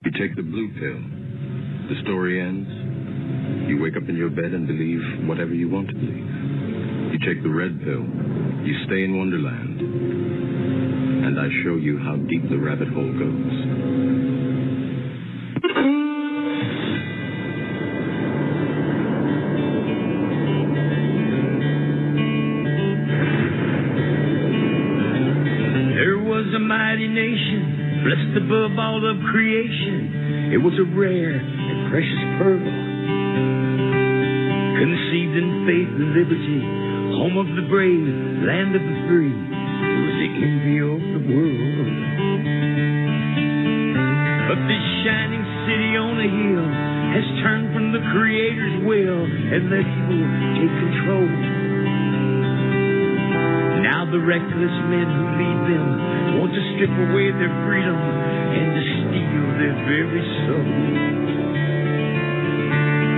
You take the blue pill. The story ends. You wake up in your bed and believe whatever you want to believe. You take the red pill. You stay in Wonderland. And I show you how deep the rabbit hole goes. A mighty nation, blessed above all of creation. It was a rare and precious pearl, conceived in faith and liberty, home of the brave, land of the free. It was the envy of the world. But this shining city on a hill has turned from the Creator's will and let evil take control. Now the reckless men who lead them want to strip away their freedom and to steal their very soul.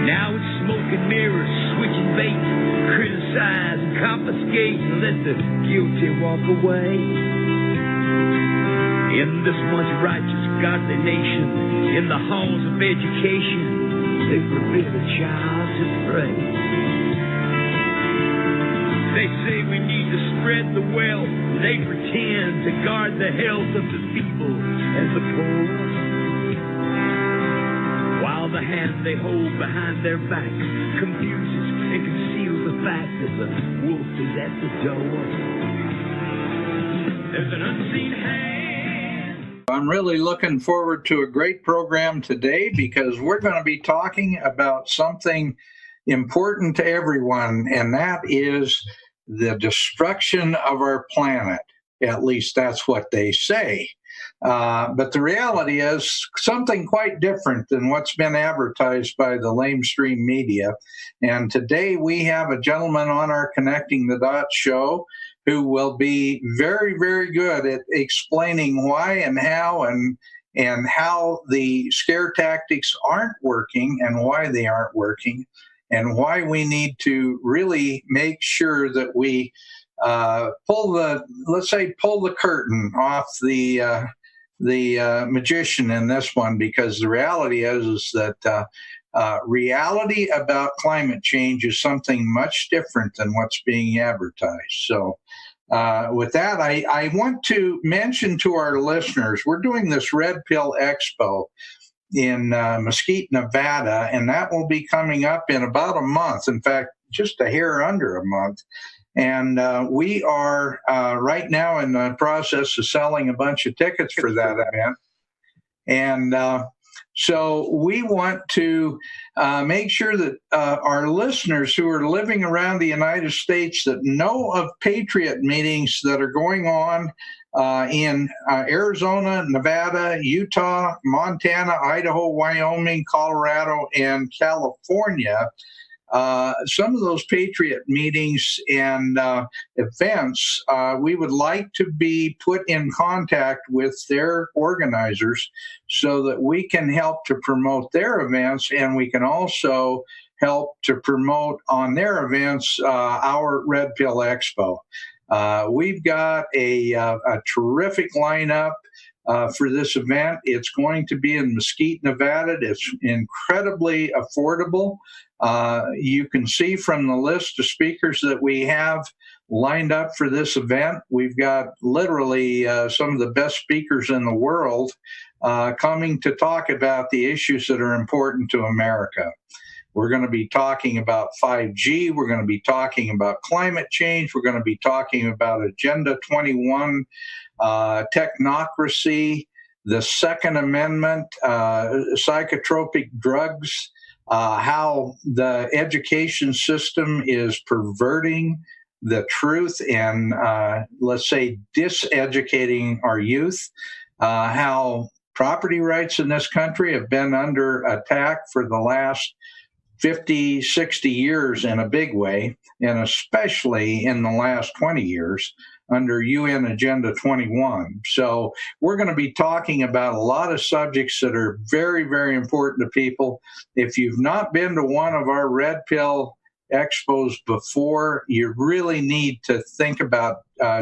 Now it's smoke and mirrors, switching bait, criticize and confiscate and let the guilty walk away. In this once righteous, godly nation, in the halls of education, they forbid a child to pray. They say we need to spread the wealth. They pretend to guard the health of the feeble and the poor, while the hand they hold behind their back confuses and conceals the fact that the wolf is at the door. There's an unseen hand. I'm really looking forward to a great program today because we're going to be talking about something important to everyone, and that is the destruction of our planet. At least that's what they say. But the reality is something quite different than what's been advertised by the lamestream media. And today we have a gentleman on our Connecting the Dots show who will be very, very good at explaining why and how the scare tactics aren't working and why they aren't working, and why we need to really make sure that we pull the curtain off the magician in this one, because the reality is that reality about climate change is something much different than what's being advertised. So with that, I want to mention to our listeners, we're doing this Red Pill Expo in Mesquite, Nevada, and that will be coming up in about a month. In fact, just a hair under a month. And we are right now in the process of selling a bunch of tickets for that event. And so we want to make sure that our listeners who are living around the United States that know of Patriot meetings that are going on in Arizona, Nevada, Utah, Montana, Idaho, Wyoming, Colorado, and California. Some of those Patriot meetings and events, we would like to be put in contact with their organizers so that we can help to promote their events, and we can also help to promote on their events our Red Pill Expo. We've got a terrific lineup for this event. It's going to be in Mesquite, Nevada. It's incredibly affordable. You can see from the list of speakers that we have lined up for this event, we've got literally some of the best speakers in the world coming to talk about the issues that are important to America. We're going to be talking about 5G. We're going to be talking about climate change. We're going to be talking about Agenda 21, technocracy, the Second Amendment, psychotropic drugs, how the education system is perverting the truth and, let's say, diseducating our youth, how property rights in this country have been under attack for the last 50, 60 years in a big way, and especially in the last 20 years under UN Agenda 21. So we're going to be talking about a lot of subjects that are very, very important to people. If you've not been to one of our Red Pill expos before, you really need to think about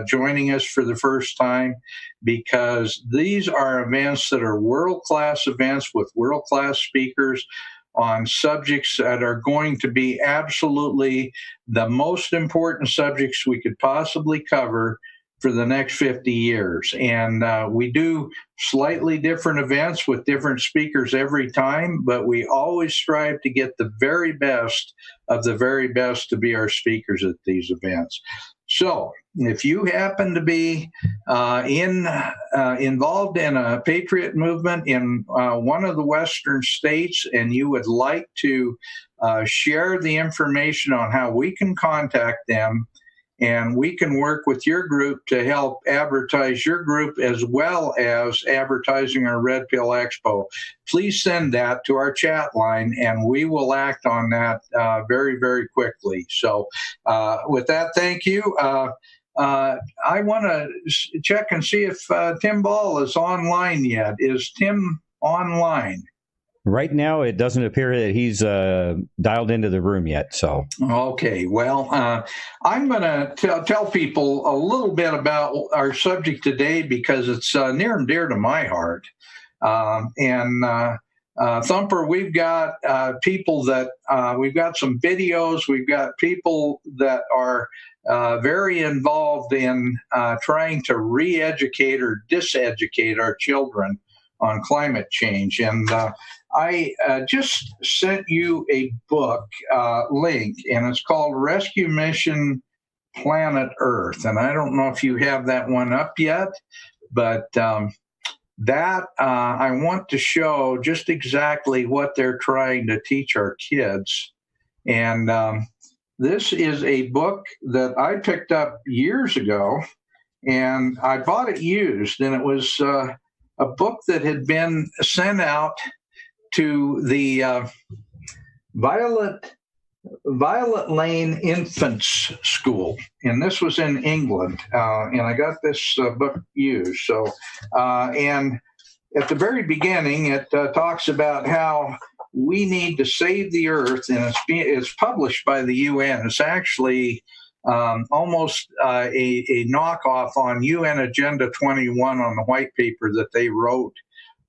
joining us for the first time, because these are events that are world-class events with world-class speakers on subjects that are going to be absolutely the most important subjects we could possibly cover for the next 50 years. And we do slightly different events with different speakers every time, but we always strive to get the very best of the very best to be our speakers at these events. So if you happen to be involved in a patriot movement in one of the Western states, and you would like to share the information on how we can contact them, and we can work with your group to help advertise your group as well as advertising our Red Pill Expo, please send that to our chat line, and we will act on that very, very quickly. So with that, thank you. I want to check and see if Tim Ball is online yet. Is Tim online? Right now, it doesn't appear that he's dialed into the room yet. So, okay. Well, I'm going to tell people a little bit about our subject today, because it's near and dear to my heart. Thumper, we've got people that we've got some videos. We've got people that are very involved in trying to re-educate or diseducate our children on climate change. And I just sent you a book link, and it's called Rescue Mission Planet Earth. And I don't know if you have that one up yet, but that I want to show just exactly what they're trying to teach our kids. And this is a book that I picked up years ago, and I bought it used, and it was a book that had been sent out to the Violet Lane Infants School, and this was in England, and I got this book used. So, and at the very beginning, it talks about how we need to save the Earth, and it's published by the UN. It's actually almost a knockoff on UN Agenda 21 on the white paper that they wrote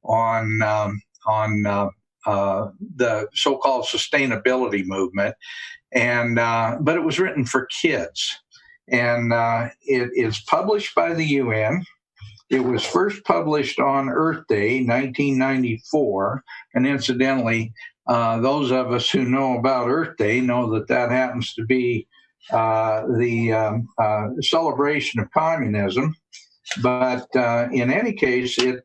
on the so-called sustainability movement, and but it was written for kids, and it is published by the UN. It was first published on Earth Day, 1994, and incidentally, those of us who know about Earth Day know that that happens to be the celebration of communism. But in any case, it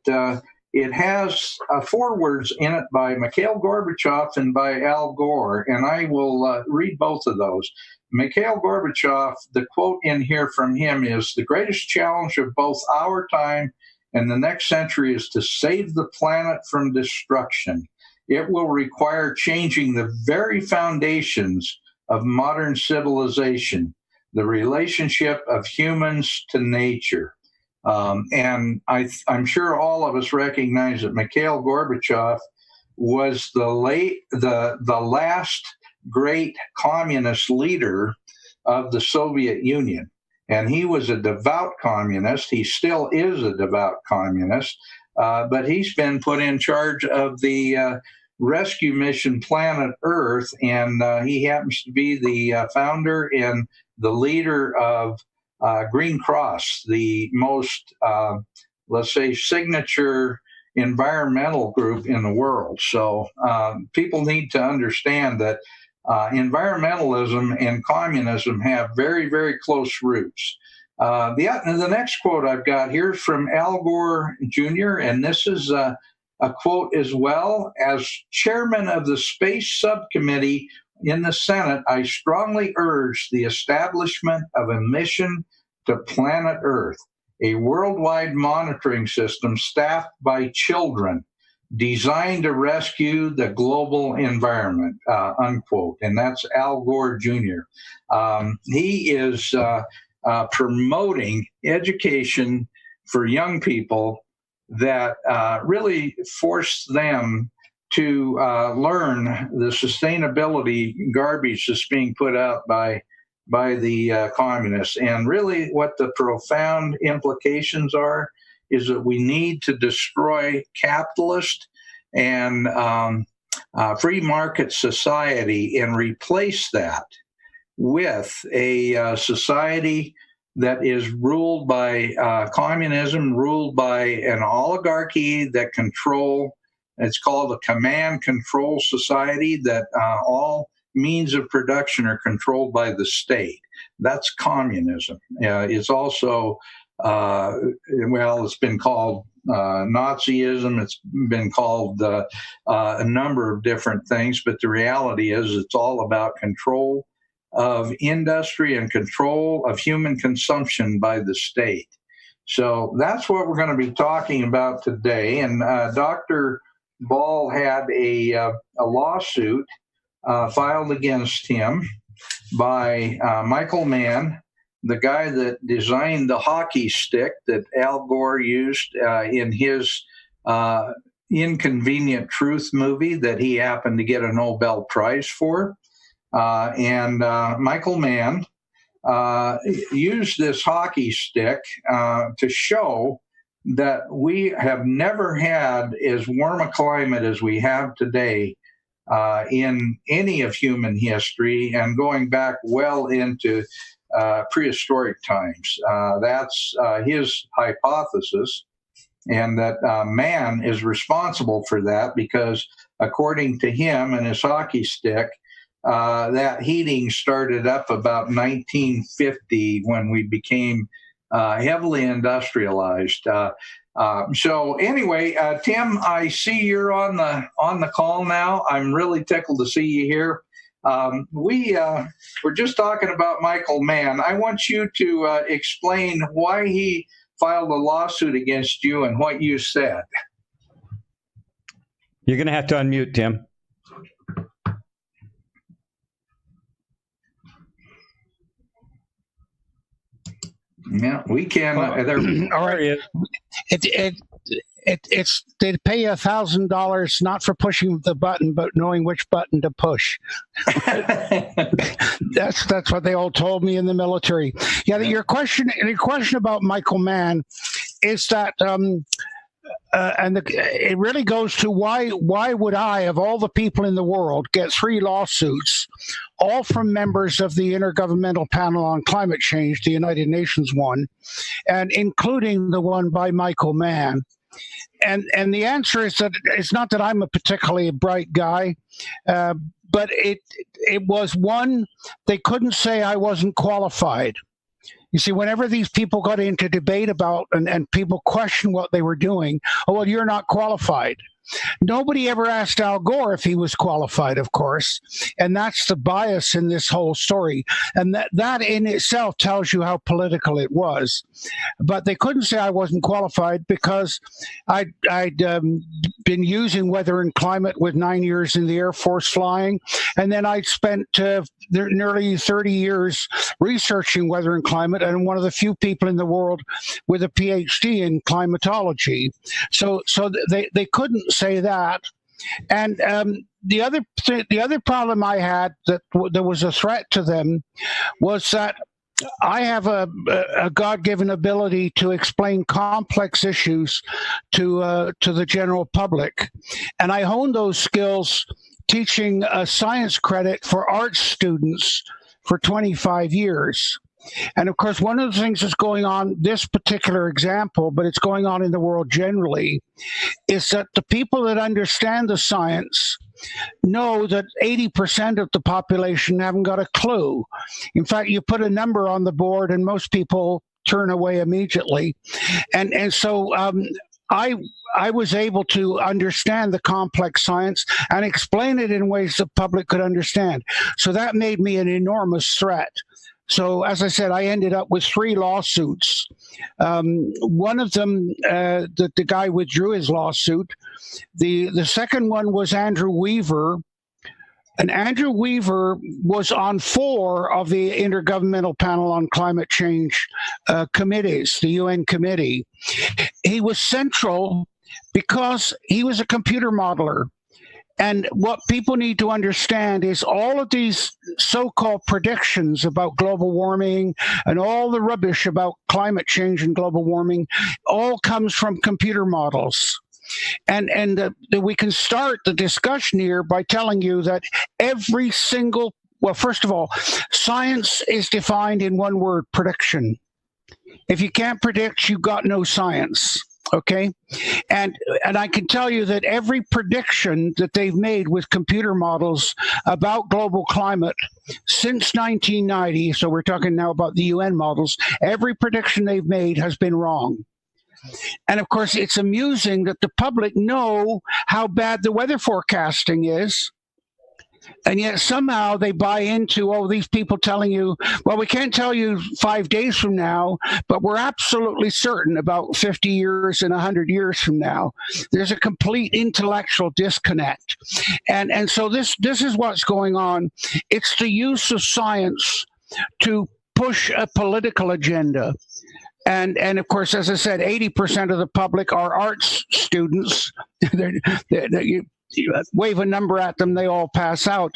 has forewords in it by Mikhail Gorbachev and by Al Gore, and I will read both of those. Mikhail Gorbachev, the quote in here from him is, "The greatest challenge of both our time and the next century is to save the planet from destruction. It will require changing the very foundations of modern civilization, the relationship of humans to nature." And I'm sure all of us recognize that Mikhail Gorbachev was the last great communist leader of the Soviet Union. And he was a devout communist. He still is a devout communist, but he's been put in charge of the rescue mission Planet Earth, and he happens to be the founder and the leader of Green Cross, the most, let's say, signature environmental group in the world. So people need to understand that environmentalism and communism have very, very close roots. The next quote I've got here is from Al Gore Jr., and this is a quote as well. "As chairman of the Space Subcommittee in the Senate, I strongly urge the establishment of a mission to Planet Earth, a worldwide monitoring system staffed by children, designed to rescue the global environment," unquote. And that's Al Gore Jr. He is promoting education for young people that really force them to learn the sustainability garbage that's being put out by the communists. And really what the profound implications are is that we need to destroy capitalist and free market society and replace that with a society that is ruled by communism, ruled by an oligarchy that control. It's called a command control society, that all means of production are controlled by the state. That's communism. It's also, it's been called Nazism. It's been called a number of different things, but the reality is it's all about control of industry and control of human consumption by the state. So that's what we're going to be talking about today. And Dr. Ball had a lawsuit filed against him by Michael Mann, the guy that designed the hockey stick that Al Gore used in his Inconvenient Truth movie that he happened to get a Nobel Prize for. And Michael Mann used this hockey stick to show that we have never had as warm a climate as we have today in any of human history, and going back well into prehistoric times. That's his hypothesis, and that man is responsible for that because, according to him and his hockey stick, that heating started up about 1950 when we became heavily industrialized. So anyway, Tim, I see you're on the call now. I'm really tickled to see you here. We're just talking about Michael Mann. I want you to explain why he filed a lawsuit against you and what you said. You're going to have to unmute, Tim. Yeah, we can. All right. It's they pay you $1,000 not for pushing the button, but knowing which button to push. That's what they all told me in the military. Yeah, your question about Michael Mann is that, it really goes to why would I, of all the people in the world, get 3 lawsuits, all from members of the Intergovernmental Panel on Climate Change, the United Nations one, and including the one by Michael Mann. And the answer is that it's not that I'm a particularly bright guy, but it was one, they couldn't say I wasn't qualified. You see, whenever these people got into debate about and people question what they were doing, oh, well, you're not qualified. Nobody ever asked Al Gore if he was qualified, of course, and that's the bias in this whole story. And that in itself tells you how political it was. But they couldn't say I wasn't qualified because I'd been using weather and climate with 9 years in the Air Force flying, and then I'd spent nearly 30 years researching weather and climate, and one of the few people in the world with a PhD in climatology. So they couldn't say that. And the other problem I had that there was a threat to them was that I have a God-given ability to explain complex issues to the general public, and I honed those skills teaching a science credit for arts students for 25 years. And of course, one of the things that's going on, this particular example, but it's going on in the world generally, is that the people that understand the science know that 80% of the population haven't got a clue. In fact, you put a number on the board and most people turn away immediately. And so I was able to understand the complex science and explain it in ways the public could understand. So that made me an enormous threat. So, as I said, I ended up with 3 lawsuits. One of them, the guy withdrew his lawsuit. The second one was Andrew Weaver. And Andrew Weaver was on 4 of the Intergovernmental Panel on Climate Change committees, the UN committee. He was central because he was a computer modeler. And what people need to understand is all of these so-called predictions about global warming and all the rubbish about climate change and global warming all comes from computer models. And we can start the discussion here by telling you that every single, well, first of all, science is defined in one word: prediction. If you can't predict, you've got no science. Okay, and I can tell you that every prediction that they've made with computer models about global climate since 1990, so we're talking now about the UN models, every prediction they've made has been wrong. And of course, it's amusing that the public know how bad the weather forecasting is. And yet somehow they buy into, oh, these people telling you, well, we can't tell you 5 days from now, but we're absolutely certain about 50 years and 100 years from now. There's a complete intellectual disconnect. And so this is what's going on. It's the use of science to push a political agenda. And of course, as I said, 80% of the public are arts students. You wave a number at them, they all pass out.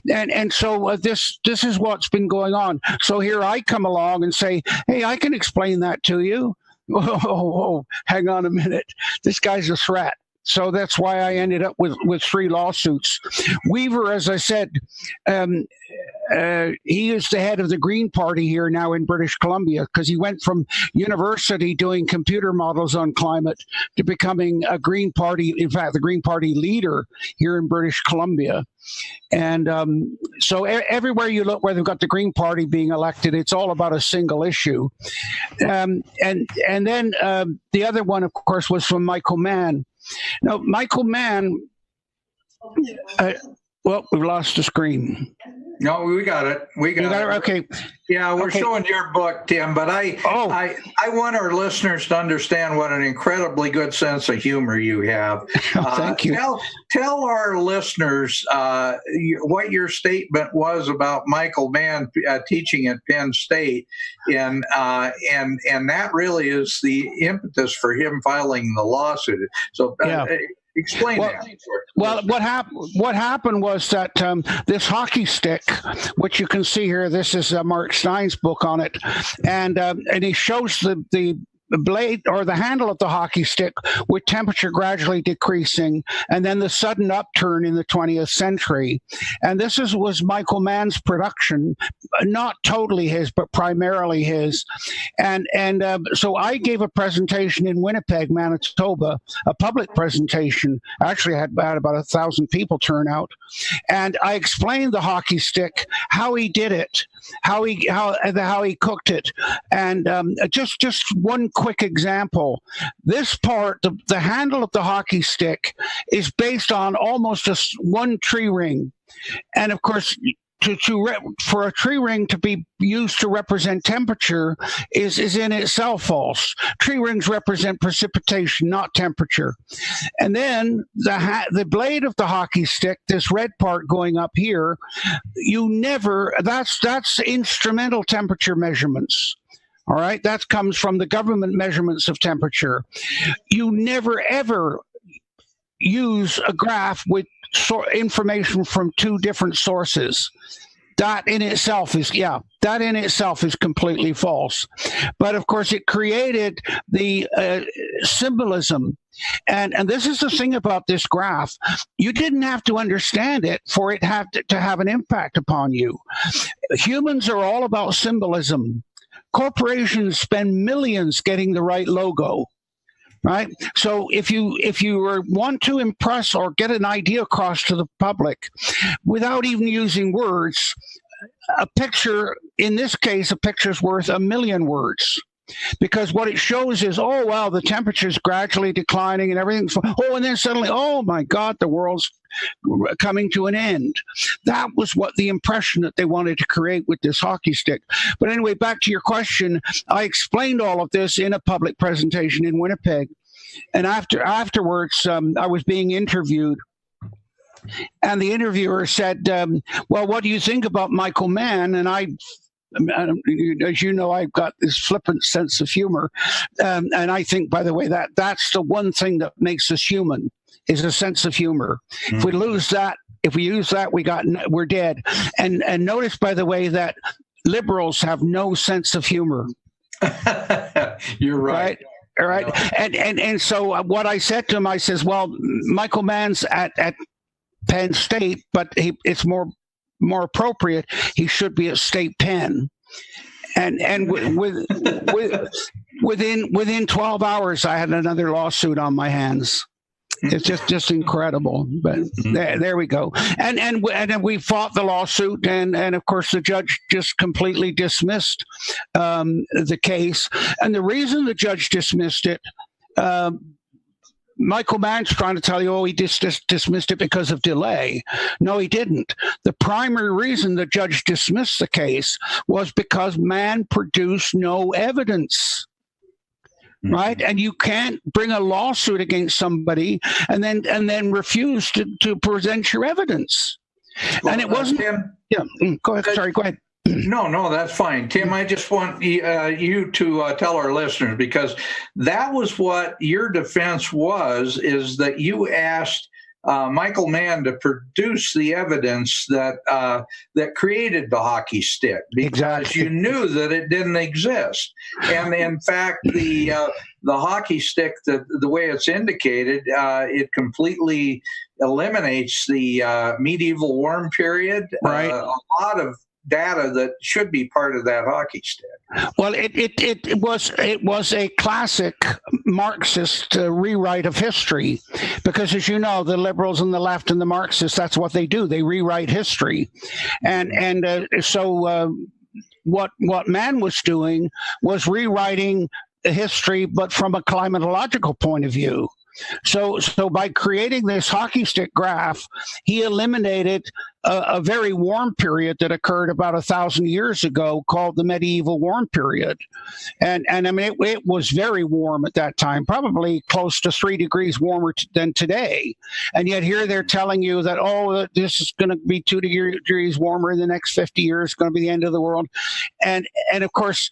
And so this is what's been going on. So here I come along and say, hey, I can explain that to you. Oh, hang on a minute. This guy's a threat. So that's why I ended up with 3 lawsuits. Weaver, as I said, he is the head of the Green Party here now in British Columbia, because he went from university doing computer models on climate to becoming a Green Party, in fact, the Green Party leader here in British Columbia. And so everywhere you look where they've got the Green Party being elected, it's all about a single issue. And then the other one, of course, was from Michael Mann. Now, Michael Mann, well, we've lost the screen. No, we got it. We got it. Okay. Yeah, we're showing your book, Tim, but I want our listeners to understand what an incredibly good sense of humor you have. Thank you. Tell our listeners what your statement was about Michael Mann teaching at Penn State, and that really is the impetus for him filing the lawsuit. So. Explain that. Well, what happened was that this hockey stick, which you can see here, this is Mark Stein's book on it, and he shows the blade or the handle of the hockey stick with temperature gradually decreasing, and then the sudden upturn in the 20th century. And this was Michael Mann's production, not totally his, but primarily his. And so I gave a presentation in Winnipeg, Manitoba, a public presentation. Actually, I had about 1,000 people turn out, and I explained the hockey stick, how he did it, how he cooked it, and just one quick example. This part, the handle of the hockey stick, is based on almost one tree ring, and of course, for a tree ring to be used to represent temperature is in itself false. Tree rings represent precipitation, not temperature. And then the blade of the hockey stick, this red part going up here, that's instrumental temperature measurements. All right, that comes from the government measurements of temperature. You never ever use a graph with information from 2 different sources. That in itself is completely false. But of course, it created the symbolism. And this is the thing about this graph. You didn't have to understand it for it to have an impact upon you. Humans are all about symbolism. Corporations spend millions getting the right logo. Right. So if you want to impress or get an idea across to the public without even using words, a picture, in this case, a picture's worth 1,000,000 words. Because what it shows is, oh, wow, the temperature's gradually declining and everything's, and then suddenly, oh, my God, the world's coming to an end. That was what the impression that they wanted to create with this hockey stick. But anyway, back to your question, I explained all of this in a public presentation in Winnipeg. And afterwards, I was being interviewed. And the interviewer said, well, what do you think about Michael Mann? And as you know, I've got this flippant sense of humor. And I think, by the way, that's the one thing that makes us human, is a sense of humor. If we lose that, if we use that, we're dead. And notice, by the way, that liberals have no sense of humor. You're right. All right. And so what I said to him, I says, well, Michael Mann's at Penn State, but it's more appropriate. He should be at State Penn. And within 12 hours, I had another lawsuit on my hands. It's just incredible. But there we go. And then we fought the lawsuit, and of course the judge just completely dismissed the case. And the reason the judge dismissed it, Michael Mann's trying to tell you, oh, he just dismissed it because of delay. No, he didn't. The primary reason the judge dismissed the case was because Mann produced no evidence. Right, and you can't bring a lawsuit against somebody and then refuse to present your evidence. Well, and it wasn't. Tim, go ahead. Sorry, go ahead. No, that's fine, Tim. I just want you to tell our listeners, because that was what your defense was: is that you asked Michael Mann to produce the evidence that created the hockey stick, because you knew that it didn't exist. And in fact, the hockey stick, the way it's indicated, it completely eliminates the medieval warm period. Right. A lot of data that should be part of that hockey stick. Well, it was a classic Marxist rewrite of history, because, as you know, the liberals and the left and the Marxists, that's what they do. They rewrite history, so what Mann was doing was rewriting history, but from a climatological point of view. So by creating this hockey stick graph, he eliminated a very warm period that occurred about 1,000 years ago, called the medieval warm period. And I mean, it was very warm at that time, probably close to 3 degrees warmer than today. And yet here they're telling you that, oh, this is going to be 2 degrees warmer in the next 50 years, going to be the end of the world. And of course,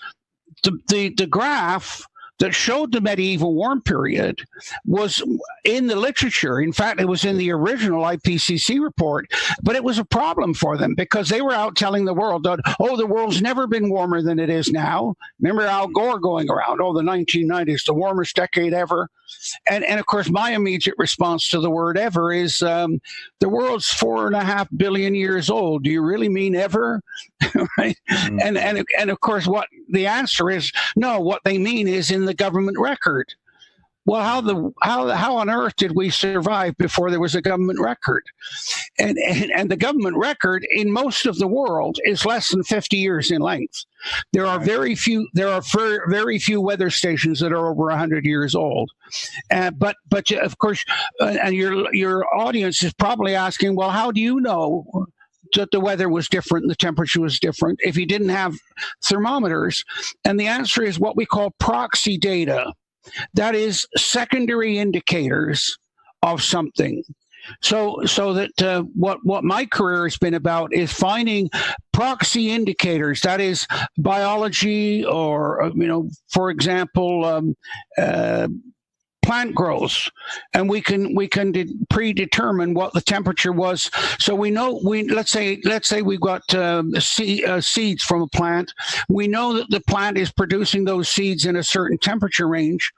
the graph that showed the medieval warm period was in the literature. In fact, it was in the original IPCC report, but it was a problem for them because they were out telling the world that, oh, the world's never been warmer than it is now. Remember Al Gore going around, oh, the 1990s, the warmest decade ever. And of course, my immediate response to the word ever is, the world's 4.5 billion years old. Do you really mean ever? Right? Mm-hmm. And of course, what the answer is, no, what they mean is in the government record. Well, how on earth did we survive before there was a government record? And the government record in most of the world is less than 50 years in length. There are very few weather stations that are over 100 years old. But of course, and your audience is probably asking, well, how do you know that the weather was different and the temperature was different if you didn't have thermometers? And the answer is what we call proxy data. That is secondary indicators of something. So that what my career has been about is finding proxy indicators. That is biology, or for example, plant growth, and we can predetermine what the temperature was. So we know let's say we got seeds from a plant. We know that the plant is producing those seeds in a certain temperature range.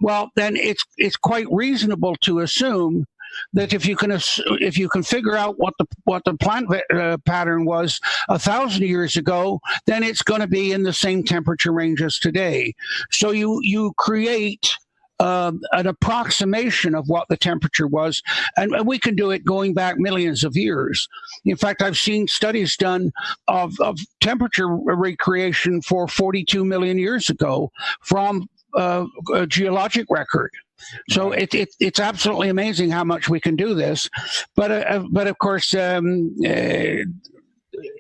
Well, then it's quite reasonable to assume that if you can figure out what the plant pattern was 1,000 years ago, then it's going to be in the same temperature range as today. So you create an approximation of what the temperature was, and we can do it going back millions of years. In fact, I've seen studies done of temperature recreation for 42 million years ago from a geologic record. So it's absolutely amazing how much we can do this, but of course,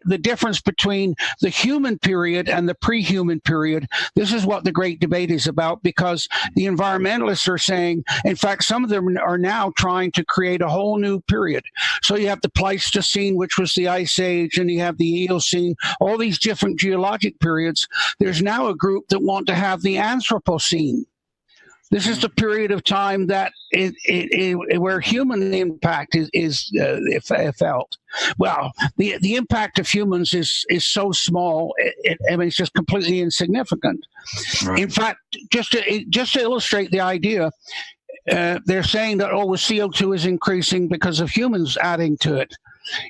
the difference between the human period and the pre-human period, this is what the great debate is about, because the environmentalists are saying, in fact, some of them are now trying to create a whole new period. So you have the Pleistocene, which was the Ice Age, and you have the Eocene, all these different geologic periods. There's now a group that want to have the Anthropocene. This is the period of time that where human impact is felt. Well, the impact of humans is so small. I mean, it's just completely insignificant. Right. In fact, just to illustrate the idea, they're saying that the CO2 is increasing because of humans adding to it.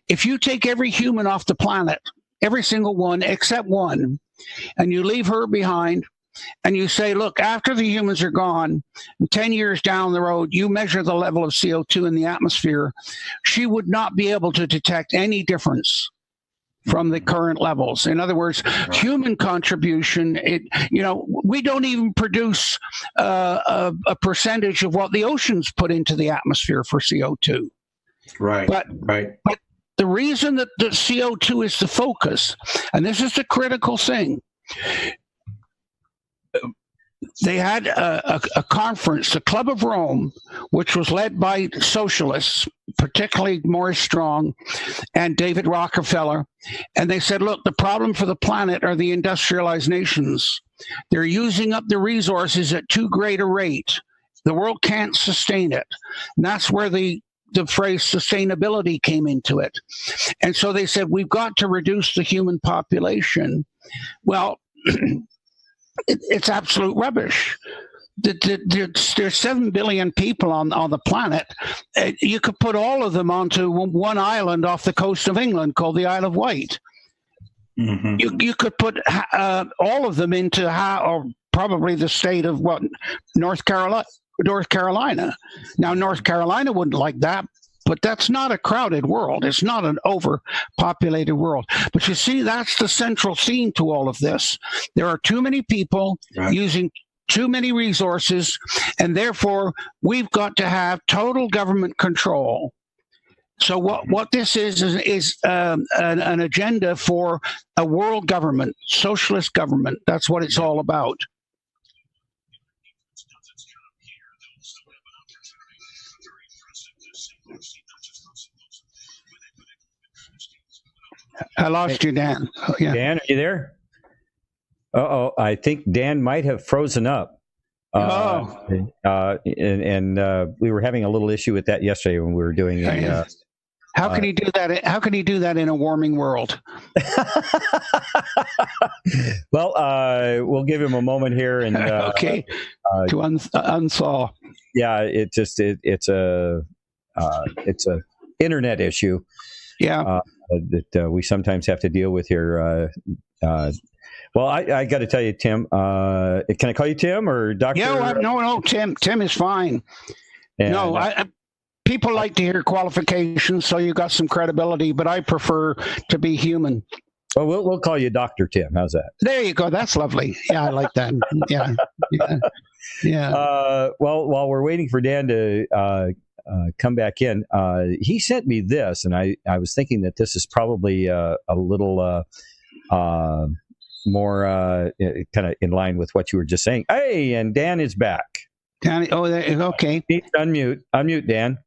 If you take every human off the planet, every single one except one, and you leave her behind, and you say, look, after the humans are gone, 10 years down the road, you measure the level of CO2 in the atmosphere, she would not be able to detect any difference from the current levels. In other words, human contribution, we don't even produce a percentage of what the oceans put into the atmosphere for CO2. Right. But the reason that the CO2 is the focus, and this is the critical thing, they had a conference, the Club of Rome, which was led by socialists, particularly Maurice Strong and David Rockefeller. And they said, look, the problem for the planet are the industrialized nations. They're using up the resources at too great a rate. The world can't sustain it. And that's where the phrase sustainability came into it. And so they said, we've got to reduce the human population. Well, it's absolute rubbish. There's 7 billion people on the planet. You could put all of them onto one island off the coast of England called the Isle of Wight. Mm-hmm. You could put all of them into or probably the state of North Carolina. Now, North Carolina wouldn't like that, but that's not a crowded world. It's not an overpopulated world. But you see, that's the central theme to all of this. There are too many people using too many resources, and therefore we've got to have total government control. So what this is an agenda for a world government, socialist government. That's what it's all about. I lost you, Dan. Oh, yeah. Dan, are you there? I think Dan might have frozen up. And we were having a little issue with that yesterday when we were doing How can he do that? How can he do that in a warming world? Well, we'll give him a moment here and to unthaw. Yeah, it's a internet issue. Yeah. That we sometimes have to deal with here. Well, I got to tell you, Tim. Can I call you Tim or Doctor? Yeah, no, Tim. Tim is fine. And, people like to hear qualifications, so you got some credibility. But I prefer to be human. Well, we'll call you Dr. Tim. How's that? There you go. That's lovely. Yeah, I like that. Yeah. Well, while we're waiting for Dan to come back in, he sent me this, and I was thinking that this is probably a little more kind of in line with what you were just saying. Hey, and Dan is back. Dan, okay. Unmute, Dan.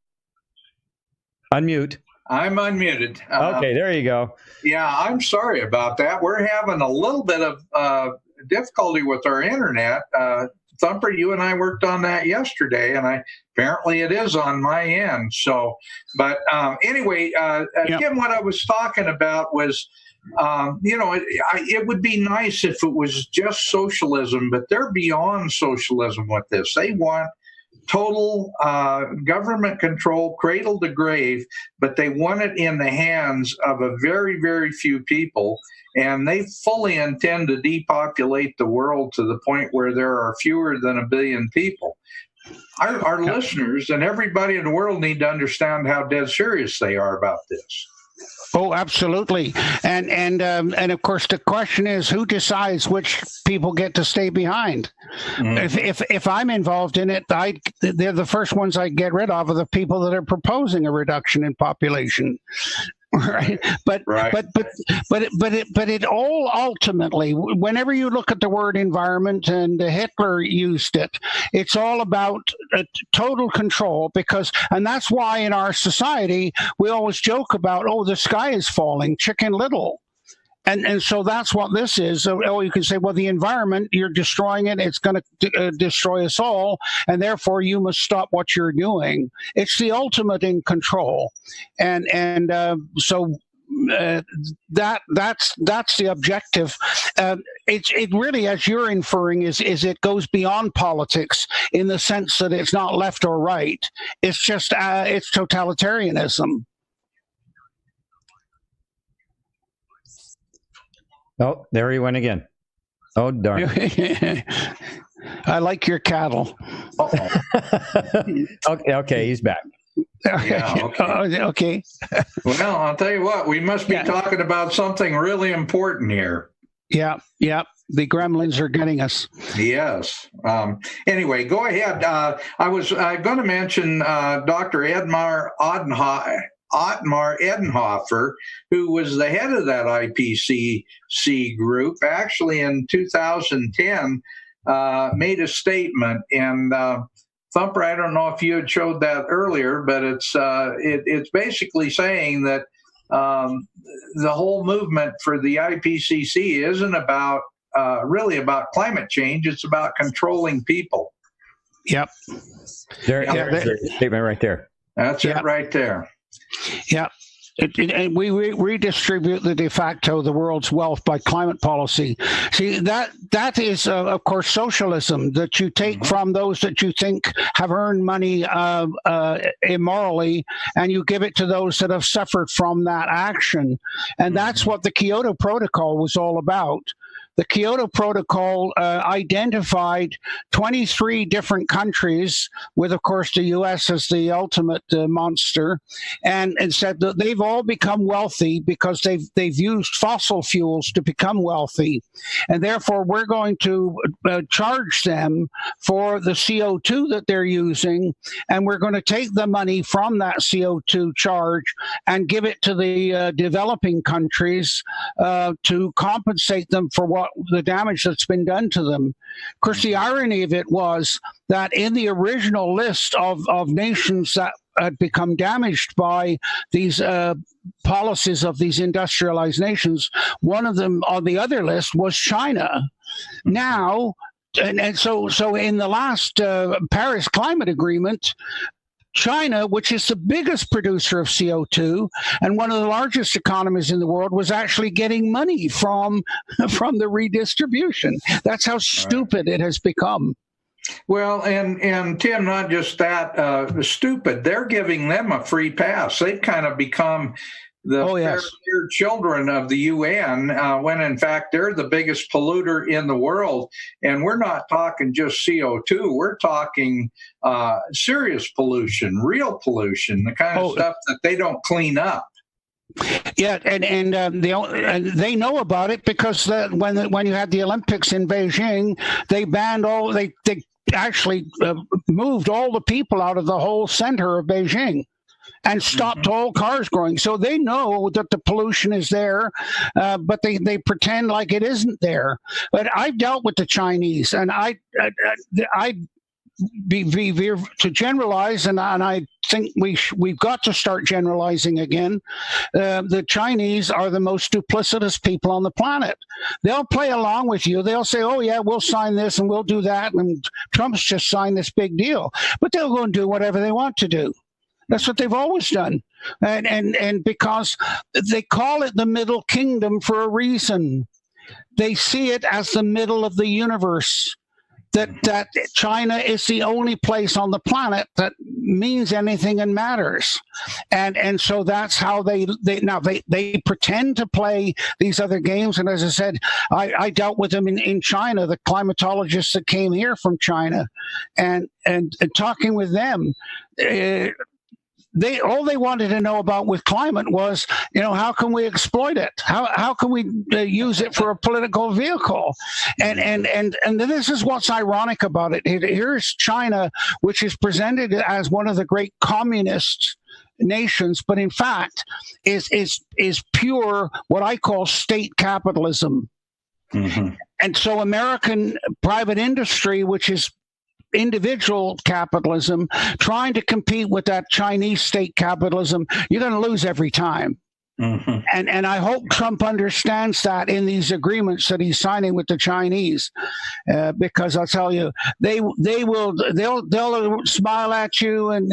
Unmute. I'm unmuted. Okay, there you go. Yeah, I'm sorry about that. We're having a little bit of difficulty with our internet. Thumper, you and I worked on that yesterday, and apparently it is on my end. So, but anyway, again, what I was talking about was, it would be nice if it was just socialism, but they're beyond socialism with this. They want total government control, cradle to grave, but they want it in the hands of a very, very few people. And they fully intend to depopulate the world to the point where there are fewer than 1 billion people. Our listeners and everybody in the world need to understand how dead serious they are about this. Oh, absolutely. And of course, the question is, who decides which people get to stay behind? Mm-hmm. If I'm involved in it, they're the first ones I get rid of are the people that are proposing a reduction in population. Right. But it all ultimately, whenever you look at the word environment, and Hitler used it, it's all about total control, and that's why in our society we always joke about, the sky is falling, Chicken Little. And so that's what this is. So, you can say, well, the environment, you're destroying it. It's going to destroy us all. And therefore, you must stop what you're doing. It's the ultimate in control. So that's the objective. It really, as you're inferring, is it goes beyond politics in the sense that it's not left or right. It's just it's totalitarianism. Oh, there he went again. Oh, darn. I like your cattle. Okay, he's back. Yeah, okay. Well, I'll tell you what, we must be talking about something really important here. Yeah. The gremlins are getting us. Yes. Anyway, go ahead. I was going to mention Dr. Ottmar Edenhofer, who was the head of that IPCC group, actually in 2010 made a statement. And Thumper, I don't know if you had showed that earlier, but it's basically saying that the whole movement for the IPCC isn't about really about climate change. It's about controlling people. Yep. There's a statement right there. That's it right there. Yeah. And we redistribute the de facto the world's wealth by climate policy. See, that is, of course, socialism, that you take from those that you think have earned money immorally, and you give it to those that have suffered from that action. And that's what the Kyoto Protocol was all about. The Kyoto Protocol identified 23 different countries, with, of course, the U.S. as the ultimate monster, and said that they've all become wealthy because they've used fossil fuels to become wealthy, and therefore we're going to charge them for the CO2 that they're using, and we're going to take the money from that CO2 charge and give it to the developing countries to compensate them for the damage that's been done to them. Of course, the irony of it was that in the original list of nations that had become damaged by these policies of these industrialized nations, one of them on the other list was China. Now, and so in the last Paris Climate Agreement, China, which is the biggest producer of CO2 and one of the largest economies in the world, was actually getting money from the redistribution. That's how stupid it has become. Well, and Tim, not just that stupid, they're giving them a free pass. They've kind of become the fair children of the UN, when in fact they're the biggest polluter in the world. And we're not talking just CO2. We're talking serious pollution, real pollution, the kind of stuff that they don't clean up. Yeah, and they know about it because when you had the Olympics in Beijing, they banned they actually moved all the people out of the whole center of Beijing and stopped all cars going. So they know that the pollution is there, but they pretend like it isn't there. But I've dealt with the Chinese, and I to generalize, and I think we've got to start generalizing again. The Chinese are the most duplicitous people on the planet. They'll play along with you. They'll say, "Oh yeah, we'll sign this and we'll do that," and Trump's just signed this big deal. But they'll go and do whatever they want to do. That's what they've always done. And because they call it the Middle Kingdom for a reason. They see it as the middle of the universe. That China is the only place on the planet that means anything and matters. And so that's how they pretend to play these other games. And as I said, I dealt with them in China, the climatologists that came here from China, and talking with them, all they wanted to know about with climate was, how can we exploit it? How can we use it for a political vehicle? And this is what's ironic about it. Here's China, which is presented as one of the great communist nations, but in fact is pure what I call state capitalism. Mm-hmm. And so American private industry, which is individual capitalism, trying to compete with that Chinese state capitalism, you're going to lose every time. Mhm. And I hope Trump understands that in these agreements that he's signing with the Chinese, because I'll tell you, they'll smile at you, and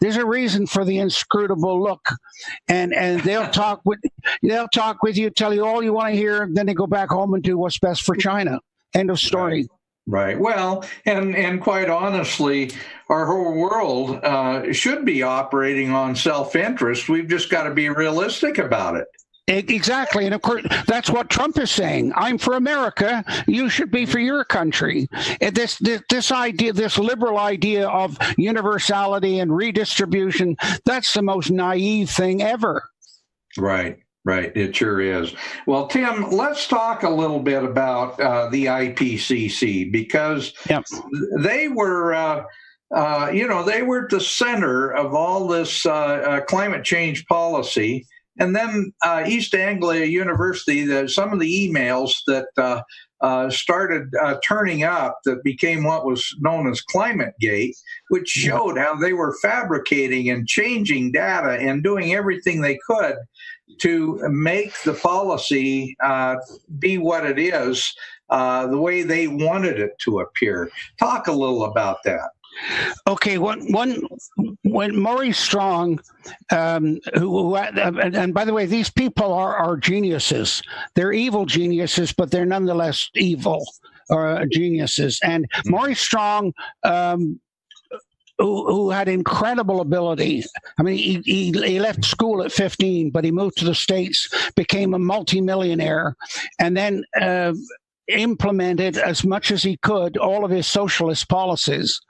there's a reason for the inscrutable look, and they'll talk with you, tell you all you want to hear, then they go back home and do what's best for China. End of story. Right. Well, and quite honestly, our whole world should be operating on self-interest. We've just got to be realistic about it. Exactly. And of course, that's what Trump is saying. I'm for America. You should be for your country. And this idea, this liberal idea of universality and redistribution, that's the most naive thing ever. Right. Right. It sure is. Well, Tim, let's talk a little bit about the IPCC, because they were, they were at the center of all this climate change policy. And then East Anglia University, some of the emails that started turning up that became what was known as ClimateGate, which showed how they were fabricating and changing data and doing everything they could to make the policy be what it is, the way they wanted it to appear. Talk a little about that. Okay, when Maurice Strong, and by the way, these people are geniuses. They're evil geniuses, but they're nonetheless evil geniuses. And Maurice Strong, who had incredible ability. I mean, he left school at 15, but he moved to the States, became a multimillionaire, and then implemented as much as he could all of his socialist policies.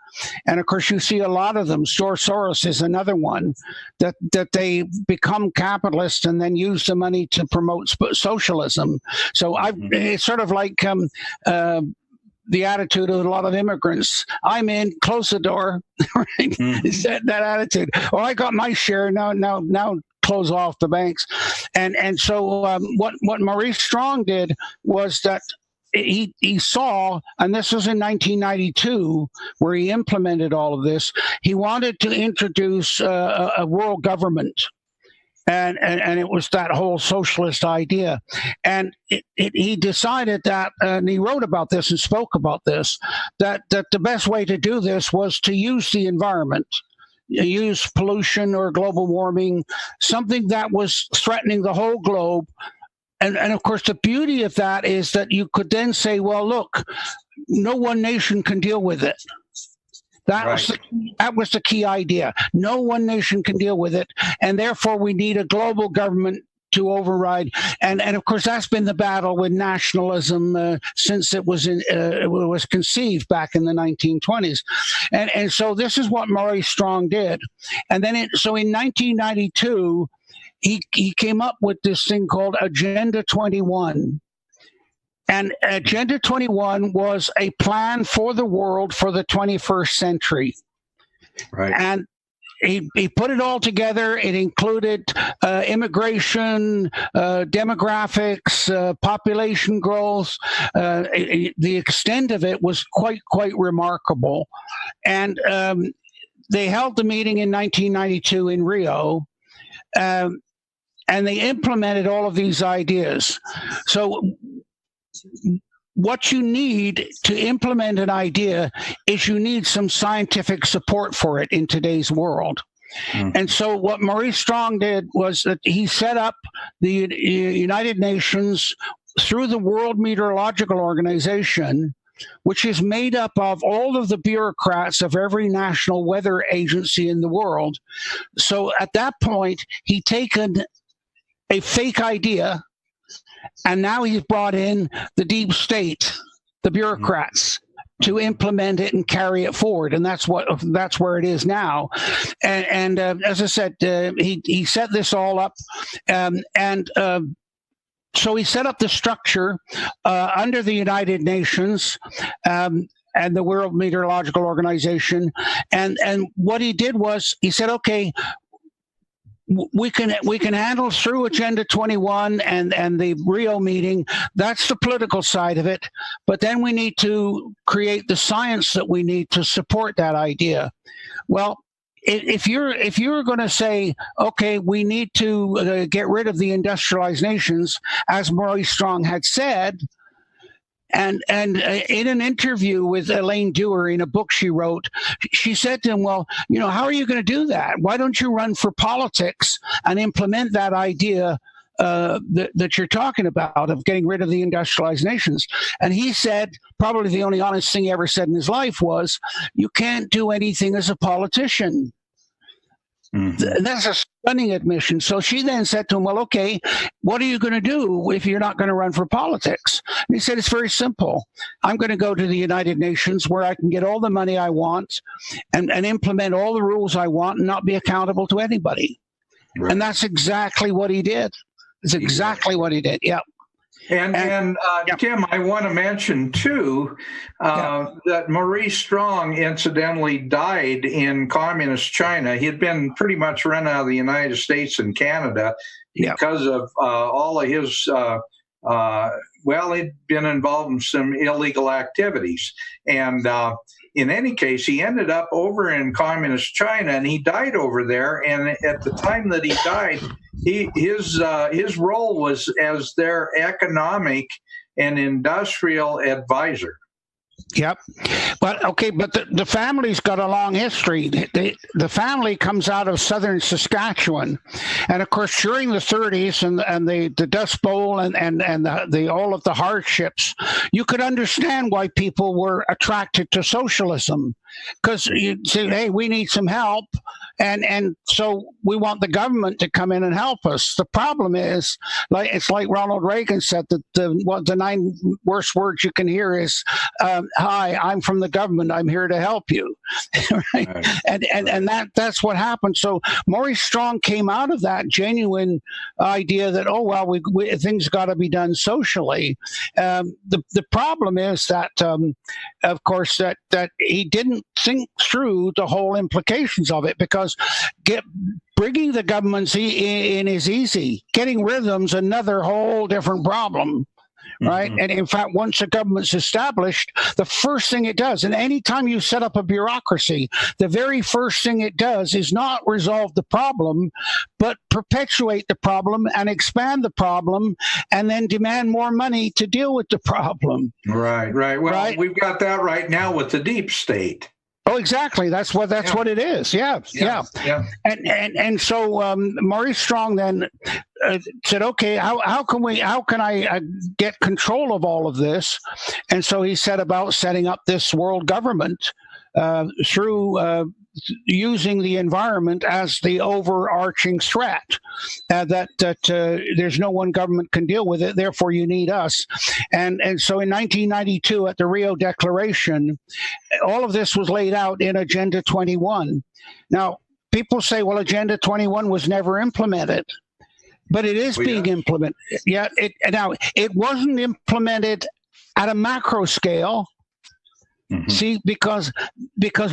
And of course, you see a lot of them. George Soros is another one that they become capitalists and then use the money to promote socialism. So it's sort of like the attitude of a lot of immigrants. I'm in, close the door. Right? It's that attitude. Well, I got my share. Now close off the banks. And so what Maurice Strong did was that he saw, and this was in 1992, where he implemented all of this. He wanted to introduce a world government, and it was that whole socialist idea. And he decided that, and he wrote about this and spoke about this, that the best way to do this was to use the environment. Use pollution or global warming, something that was threatening the whole globe. And of course, the beauty of that is that you could then say, well, look, no one nation can deal with it. That was the key idea. No one nation can deal with it. And therefore, we need a global government to override. And of course, that's been the battle with nationalism since it was conceived back in the 1920s. And so this is what Maurice Strong did. And then so in 1992, he came up with this thing called Agenda 21. And Agenda 21 was a plan for the world for the 21st century. Right. And he put it all together. It included immigration, demographics, population growth. The extent of it was quite remarkable. And they held the meeting in 1992 in Rio. And they implemented all of these ideas. So what you need to implement an idea is you need some scientific support for it in today's world. And so what Maurice Strong did was that he set up the United Nations through the World Meteorological Organization, which is made up of all of the bureaucrats of every national weather agency in the world. So at that point, he'd taken a fake idea, and now he's brought in the deep state, the bureaucrats, to implement it and carry it forward, and that's where it is now. And as I said, he set this all up, so he set up the structure under the United Nations. And the World Meteorological Organization, and what he did was he said, okay, we can handle through Agenda 21 and the Rio meeting. That's the political side of it. But then we need to create the science that we need to support that idea. Well, if you're going to say, okay, we need to get rid of the industrialized nations, as Maurice Strong had said, and in an interview with Elaine Dewar in a book she wrote, she said to him, well, how are you going to do that? Why don't you run for politics and implement that idea that you're talking about of getting rid of the industrialized nations? And he said, probably the only honest thing he ever said in his life was, you can't do anything as a politician. Mm-hmm. That's a stunning admission. So she then said to him, well, okay, what are you going to do if you're not going to run for politics? And he said, it's very simple. I'm going to go to the United Nations where I can get all the money I want and implement all the rules I want and not be accountable to anybody. Right. And that's exactly what he did. It's exactly what he did. Yeah. And Tim, I want to mention, too, that Maurice Strong incidentally died in communist China. He had been pretty much run out of the United States and Canada because of all of his, he'd been involved in some illegal activities. And in any case, he ended up over in communist China, and he died over there. And at the time that he died, his role was as their economic and industrial advisor. Yep. But the family's got a long history. The family comes out of southern Saskatchewan. And of course, during the 30s and the Dust Bowl and the all of the hardships, you could understand why people were attracted to socialism. Because you say, hey, we need some help. And so we want the government to come in and help us. The problem is, it's like Ronald Reagan said, that the 9 worst words you can hear is, hi, I'm from the government. I'm here to help you. Right? And that's what happened. So Maurice Strong came out of that genuine idea that, things got to be done socially. The problem is that, of course, that he didn't think through the whole implications of it, because bringing the governments in is easy. Getting rid of them's another whole different problem. Right. Mm-hmm. And in fact, once a government's established, the first thing it does, and anytime you set up a bureaucracy, the very first thing it does is not resolve the problem, but perpetuate the problem and expand the problem and then demand more money to deal with the problem. Right. Well, we've got that right now with the deep state. Oh, exactly. That's what it is. Yeah. And so Maurice Strong then said, okay, how can I get control of all of this? And so he set about setting up this world government through using the environment as the overarching threat, that there's no one government can deal with it, therefore you need us. And so in 1992 at the Rio Declaration, all of this was laid out in Agenda 21. Now, people say, well, Agenda 21 was never implemented. But it is being implemented. Yeah, it wasn't implemented at a macro scale. Mm-hmm. See, because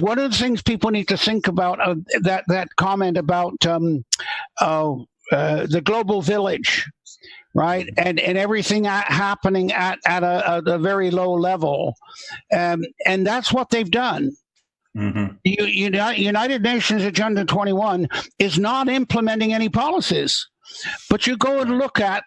one of the things people need to think about, that comment about the global village, right, and everything happening at a very low level, and that's what they've done. Mm-hmm. United Nations Agenda 21 is not implementing any policies, but you go and look at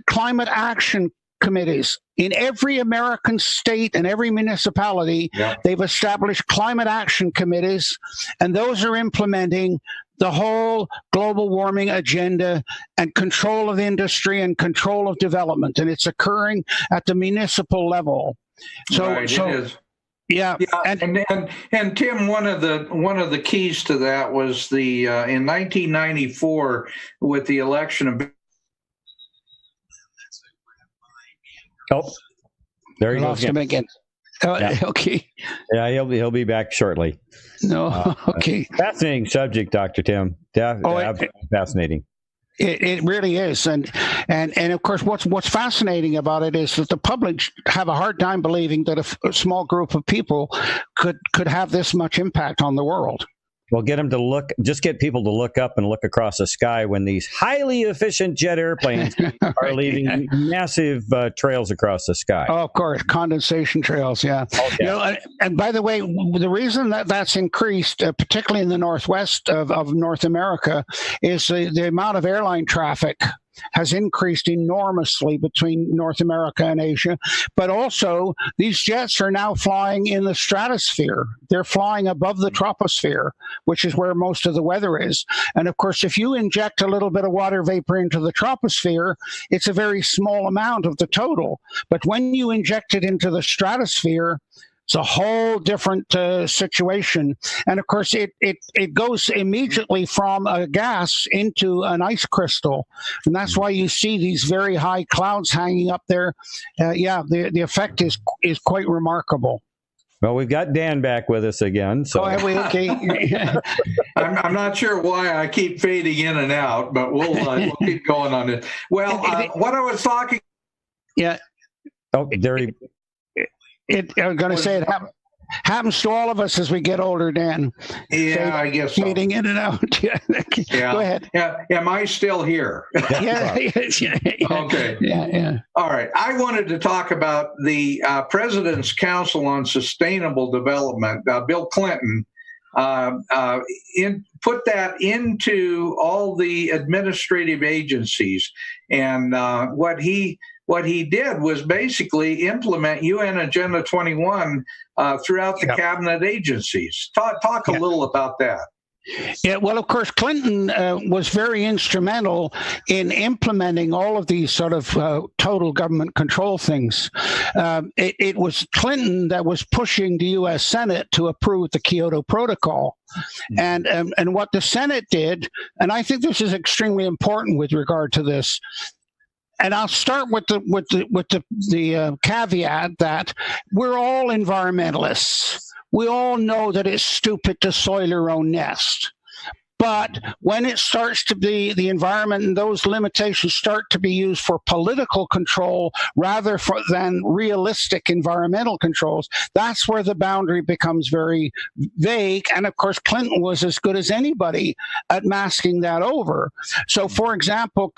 climate action committees in every American state and every municipality. Yeah. They've established climate action committees, and those are implementing the whole global warming agenda and control of industry and control of development, and it's occurring at the municipal level. It is. Yeah. And Tim, one of the keys to that was the in 1994 with the election of. Oh, there he goes again. Yeah. Okay. Yeah, he'll be back shortly. No. Okay. Fascinating subject, Dr. Tim. Fascinating. It really is, and of course, what's fascinating about it is that the public have a hard time believing that a small group of people could have this much impact on the world. Well, just get people to look up and look across the sky when these highly efficient jet airplanes are leaving massive trails across the sky. Oh, of course, condensation trails, yeah. Oh, yeah. And by the way, the reason that that's increased, particularly in the northwest of North America, is the amount of airline traffic has increased enormously between North America and Asia. But also, these jets are now flying in the stratosphere. They're flying above the troposphere, which is where most of the weather is. And of course, if you inject a little bit of water vapor into the troposphere, it's a very small amount of the total. But when you inject it into the stratosphere, it's a whole different situation. And of course, it goes immediately from a gas into an ice crystal. And that's why you see these very high clouds hanging up there. The effect is quite remarkable. Well, we've got Dan back with us again. So okay. I'm not sure why I keep fading in and out, but we'll keep going on it. Well, what I was talking. Yeah. Oh, there he. I'm going to say it happens to all of us as we get older, Dan. Yeah, I guess so. Fading in and out. Yeah. Go ahead. Yeah. Am I still here? Yeah. Okay. Yeah. All right. I wanted to talk about the President's Council on Sustainable Development. Bill Clinton put that into all the administrative agencies, and what he did was basically implement UN Agenda 21 throughout the cabinet agencies. Talk a little about that. Yeah, well, of course, Clinton was very instrumental in implementing all of these sort of total government control things. It was Clinton that was pushing the U.S. Senate to approve the Kyoto Protocol. And what the Senate did, and I think this is extremely important with regard to this, and I'll start with the caveat that we're all environmentalists. We all know that it's stupid to soil your own nest. But when it starts to be the environment and those limitations start to be used for political control rather than realistic environmental controls, that's where the boundary becomes very vague. And of course, Clinton was as good as anybody at masking that over. So, for example,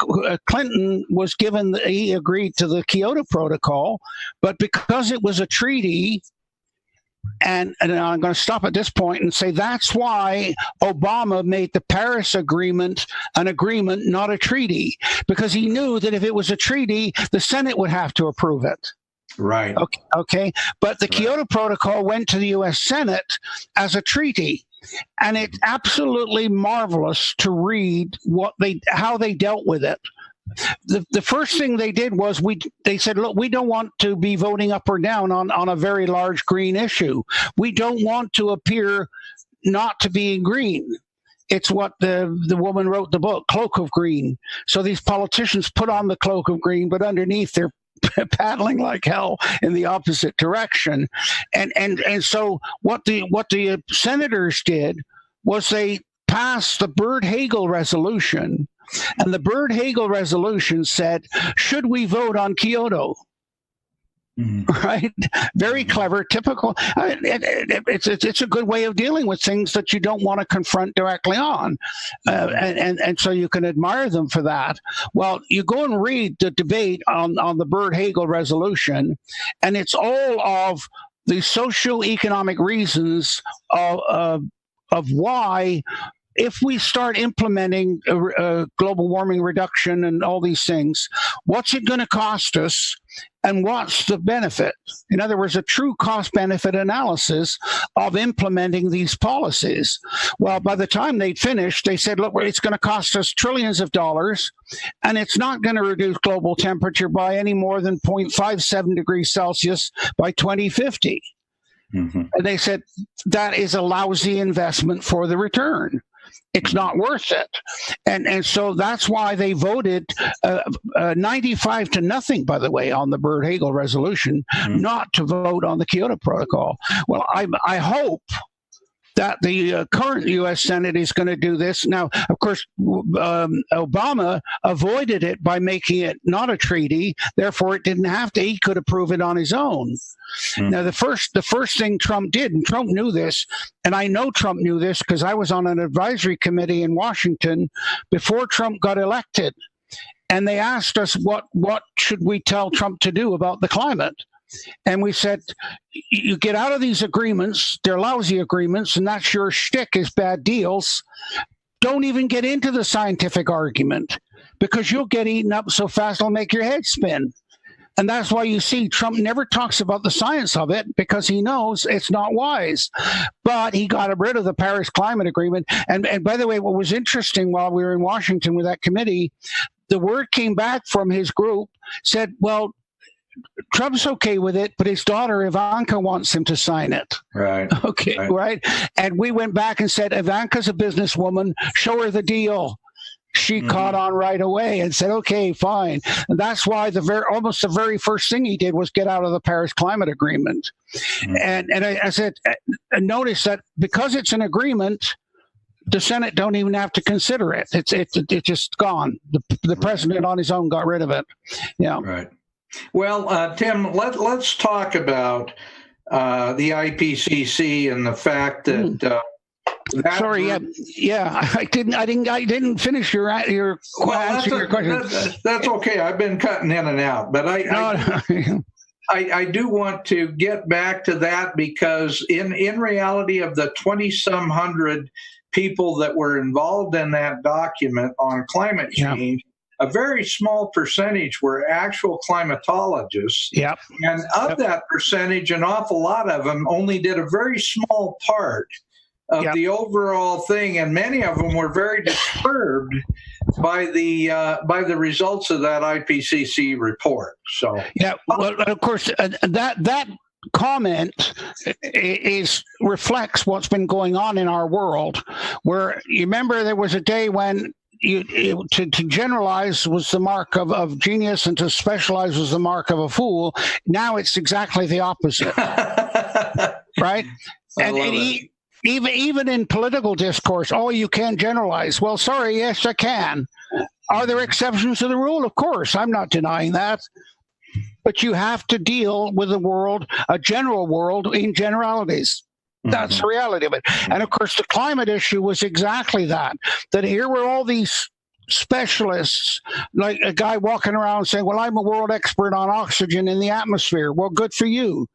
Clinton was he agreed to the Kyoto Protocol, but because it was a treaty, and I'm going to stop at this point and say that's why Obama made the Paris Agreement an agreement, not a treaty, because he knew that if it was a treaty, the Senate would have to approve it. Right. Okay. But the Kyoto Protocol went to the U.S. Senate as a treaty. And it's absolutely marvelous to read how they dealt with it. The first thing they did was they said, look, we don't want to be voting up or down on a very large green issue. We don't want to appear not to be green. It's what the woman wrote the book, Cloak of Green. So these politicians put on the cloak of green, but underneath they're paddling like hell in the opposite direction. And so what the senators did was they passed the Byrd-Hagel resolution. And the Byrd-Hagel resolution said, should we vote on Kyoto? Right? Very clever, typical. It's a good way of dealing with things that you don't want to confront directly on. And so you can admire them for that. Well, you go and read the debate on the Byrd-Hagel resolution, and it's all of the socioeconomic reasons of why, if we start implementing global warming reduction and all these things, what's it going to cost us and what's the benefit? In other words, a true cost-benefit analysis of implementing these policies. Well, by the time they'd finished, they said, look, it's going to cost us trillions of dollars, and it's not going to reduce global temperature by any more than 0.57 degrees Celsius by 2050. And they said, that is a lousy investment for the return. It's not worth it. And so that's why they voted 95 to nothing, by the way, on the Byrd-Hagel resolution, not to vote on the Kyoto Protocol. Well, I hope that the current U.S. Senate is going to do this. Now, of course, Obama avoided it by making it not a treaty. Therefore, it didn't have to. He could approve it on his own. Now, the first thing Trump did, and Trump knew this, and I know Trump knew this because I was on an advisory committee in Washington before Trump got elected, and they asked us what should we tell Trump to do about the climate. And we said, you get out of these agreements, they're lousy agreements, and that's your shtick is bad deals. Don't even get into the scientific argument because you'll get eaten up so fast it'll make your head spin. And that's why you see Trump never talks about the science of it because he knows it's not wise. But he got rid of the Paris Climate Agreement. And by the way, what was interesting while we were in Washington with that committee, the word came back from his group, said, well, Trump's okay with it, but his daughter Ivanka wants him to sign it. Right. Okay, right. And we went back and said, Ivanka's a businesswoman. Show her the deal. She caught on right away and said, okay, fine. And that's why almost the very first thing he did was get out of the Paris Climate Agreement. And I said, notice that because it's an agreement, the Senate don't even have to consider it. It's just gone. The president on his own got rid of it. Yeah. Right. Well, Tim, let's talk about the IPCC and the fact that. Sorry, yeah, I didn't finish your answer your question. That's okay. I've been cutting in and out, but I do want to get back to that because in reality, of the 20-some hundred people that were involved in that document on climate change, a very small percentage were actual climatologists. Yep. And of that percentage, an awful lot of them only did a very small part of the overall thing, and many of them were very disturbed by the results of that IPCC report. So well, of course, that comment reflects what's been going on in our world. Where you remember there was a day when to generalize was the mark of genius, and to specialize was the mark of a fool. Now it's exactly the opposite, right? Even in political discourse, you can generalize. Well, sorry, yes, I can. Are there exceptions to the rule? Of course, I'm not denying that. But you have to deal with the world, a general world, in generalities. That's the reality of it. And of course, the climate issue was exactly that. That here were all these specialists, like a guy walking around saying, well, I'm a world expert on oxygen in the atmosphere. Well, good for you.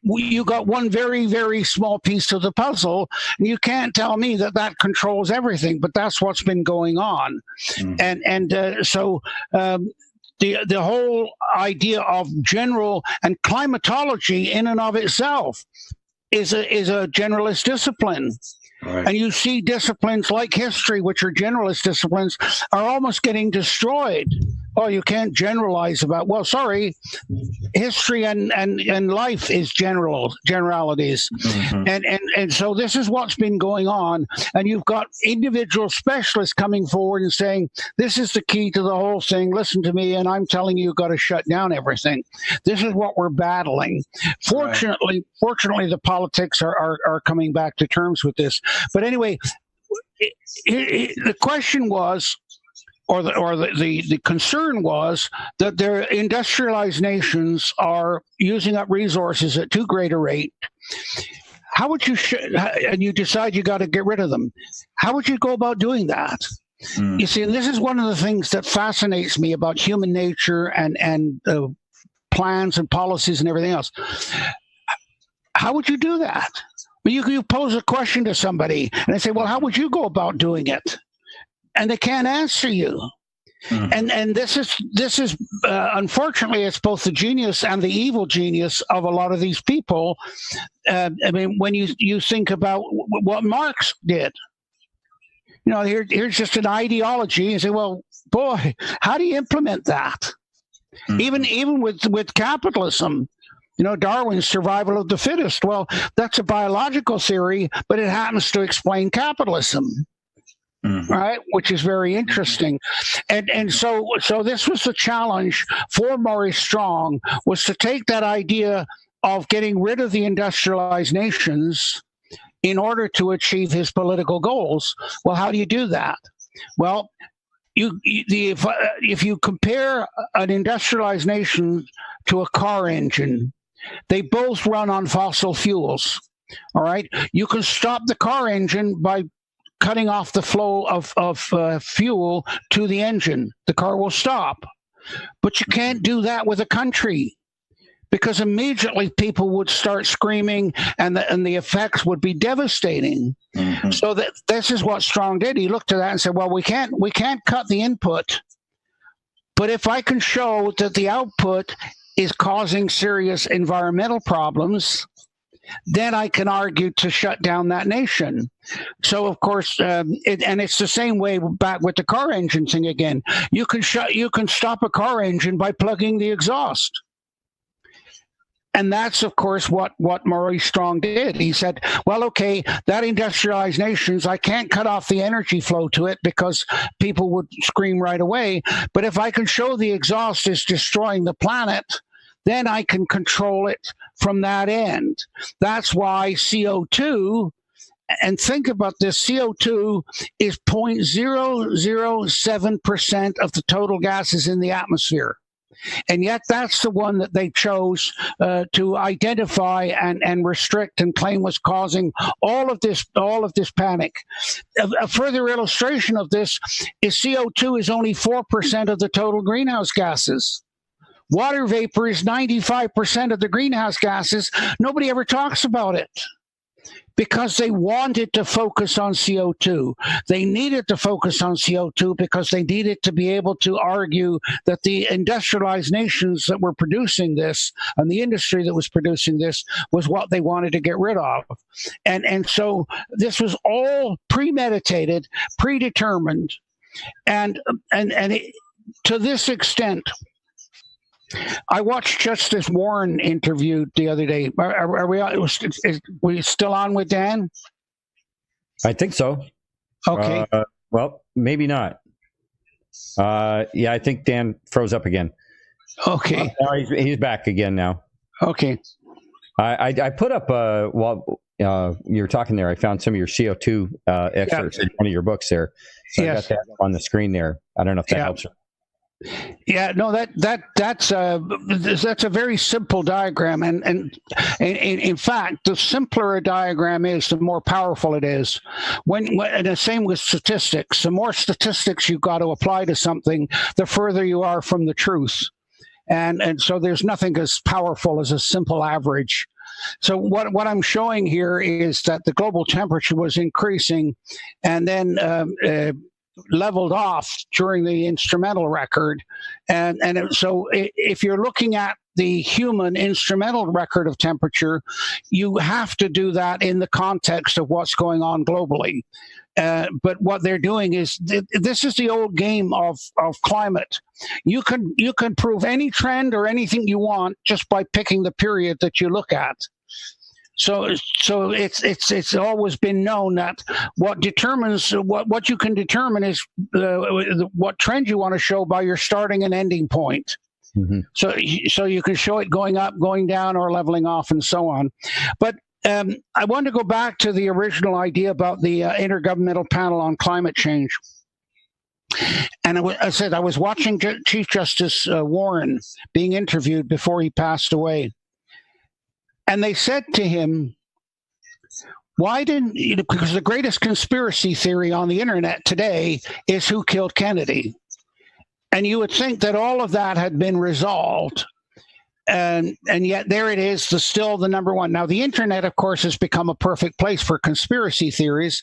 You got one very, very small piece of the puzzle, and you can't tell me that controls everything. But that's what's been going on, so the whole idea of general and climatology in and of itself is a generalist discipline. Right. And you see disciplines like history, which are generalist disciplines, are almost getting destroyed. Oh, you can't generalize about, well, sorry, history and life is generalities. And so this is what's been going on. And you've got individual specialists coming forward and saying, this is the key to the whole thing. Listen to me. And I'm telling you, you've got to shut down everything. This is what we're battling. Fortunately, the politics are coming back to terms with this. But anyway, the question was, or the concern was that their industrialized nations are using up resources at too great a rate. How would you, and you decide you got to get rid of them? How would you go about doing that? You see, and this is one of the things that fascinates me about human nature and plans and policies and everything else. How would you do that? You pose a question to somebody and they say, well, how would you go about doing it? And they can't answer you. And this is unfortunately, it's both the genius and the evil genius of a lot of these people. I mean, when you think about what Marx did, here's just an ideology. You say, well, boy, how do you implement that? Even with capitalism. Darwin's survival of the fittest. Well, that's a biological theory, but it happens to explain capitalism, right? Which is very interesting. And so this was the challenge for Maurice Strong, was to take that idea of getting rid of the industrialized nations in order to achieve his political goals. Well, how do you do that? Well, if you compare an industrialized nation to a car engine, they both run on fossil fuels. All right. You can stop the car engine by cutting off the flow of fuel to the engine. The car will stop. But you can't do that with a country, because immediately people would start screaming, and the effects would be devastating. Mm-hmm. So this is what Strong did. He looked at that and said, well, we can't cut the input, but if I can show that the output is causing serious environmental problems, then I can argue to shut down that nation. So, of course, and it's the same way back with the car engine thing again. You can stop a car engine by plugging the exhaust. And that's, of course, what Maurice Strong did. He said, well, okay, that industrialized nations, I can't cut off the energy flow to it because people would scream right away. But if I can show the exhaust is destroying the planet, then I can control it from that end. That's why CO2, and think about this, CO2 is 0.007% of the total gases in the atmosphere. And yet that's the one that they chose to identify and restrict and claim was causing all of this panic. A further illustration of this is CO2 is only 4% of the total greenhouse gases. Water vapor is 95% of the greenhouse gases. Nobody ever talks about it because they wanted to focus on CO2. They needed to focus on CO2 because they needed to be able to argue that the industrialized nations that were producing this and the industry that was producing this was what they wanted to get rid of. And so this was all premeditated, predetermined, and to this extent, I watched Justice Warren interviewed the other day. Are we still on with Dan? I think so. Okay. Well, maybe not. Yeah, I think Dan froze up again. Okay. He's back again now. Okay. I put up while you were talking there, I found some of your CO2 excerpts in one of your books there. So yes. I got that on the screen there. I don't know if that helps you. Yeah, no, that's a very simple diagram, and in fact, the simpler a diagram is, the more powerful it is. And the same with statistics. The more statistics you've got to apply to something, the further you are from the truth. And so there's nothing as powerful as a simple average. So what I'm showing here is that the global temperature was increasing, and then leveled off during the instrumental record. And so if you're looking at the human instrumental record of temperature, you have to do that in the context of what's going on globally. But what they're doing is, this is the old game of climate. You can prove any trend or anything you want just by picking the period that you look at. So it's always been known that what determines what you can determine is what trend you want to show by your starting and ending point. Mm-hmm. So you can show it going up, going down, or leveling off, and so on. But I want to go back to the original idea about the Intergovernmental Panel on Climate Change. And I said I was watching Chief Justice Warren being interviewed before he passed away. And they said to him, why didn't you, because the greatest conspiracy theory on the internet today is who killed Kennedy. And you would think that all of that had been resolved. And yet there it is, still the number one. Now, the internet, of course, has become a perfect place for conspiracy theories.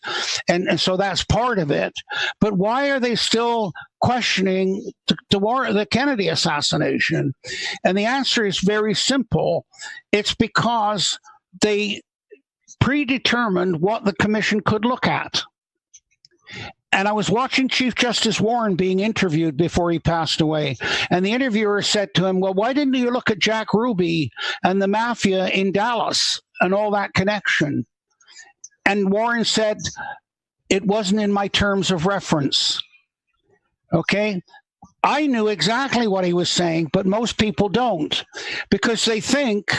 And so that's part of it. But why are they still questioning the Kennedy assassination? And the answer is very simple. It's because they predetermined what the commission could look at. And I was watching Chief Justice Warren being interviewed before he passed away. And the interviewer said to him, well, why didn't you look at Jack Ruby and the mafia in Dallas and all that connection? And Warren said, it wasn't in my terms of reference. Okay? I knew exactly what he was saying, but most people don't, because they think,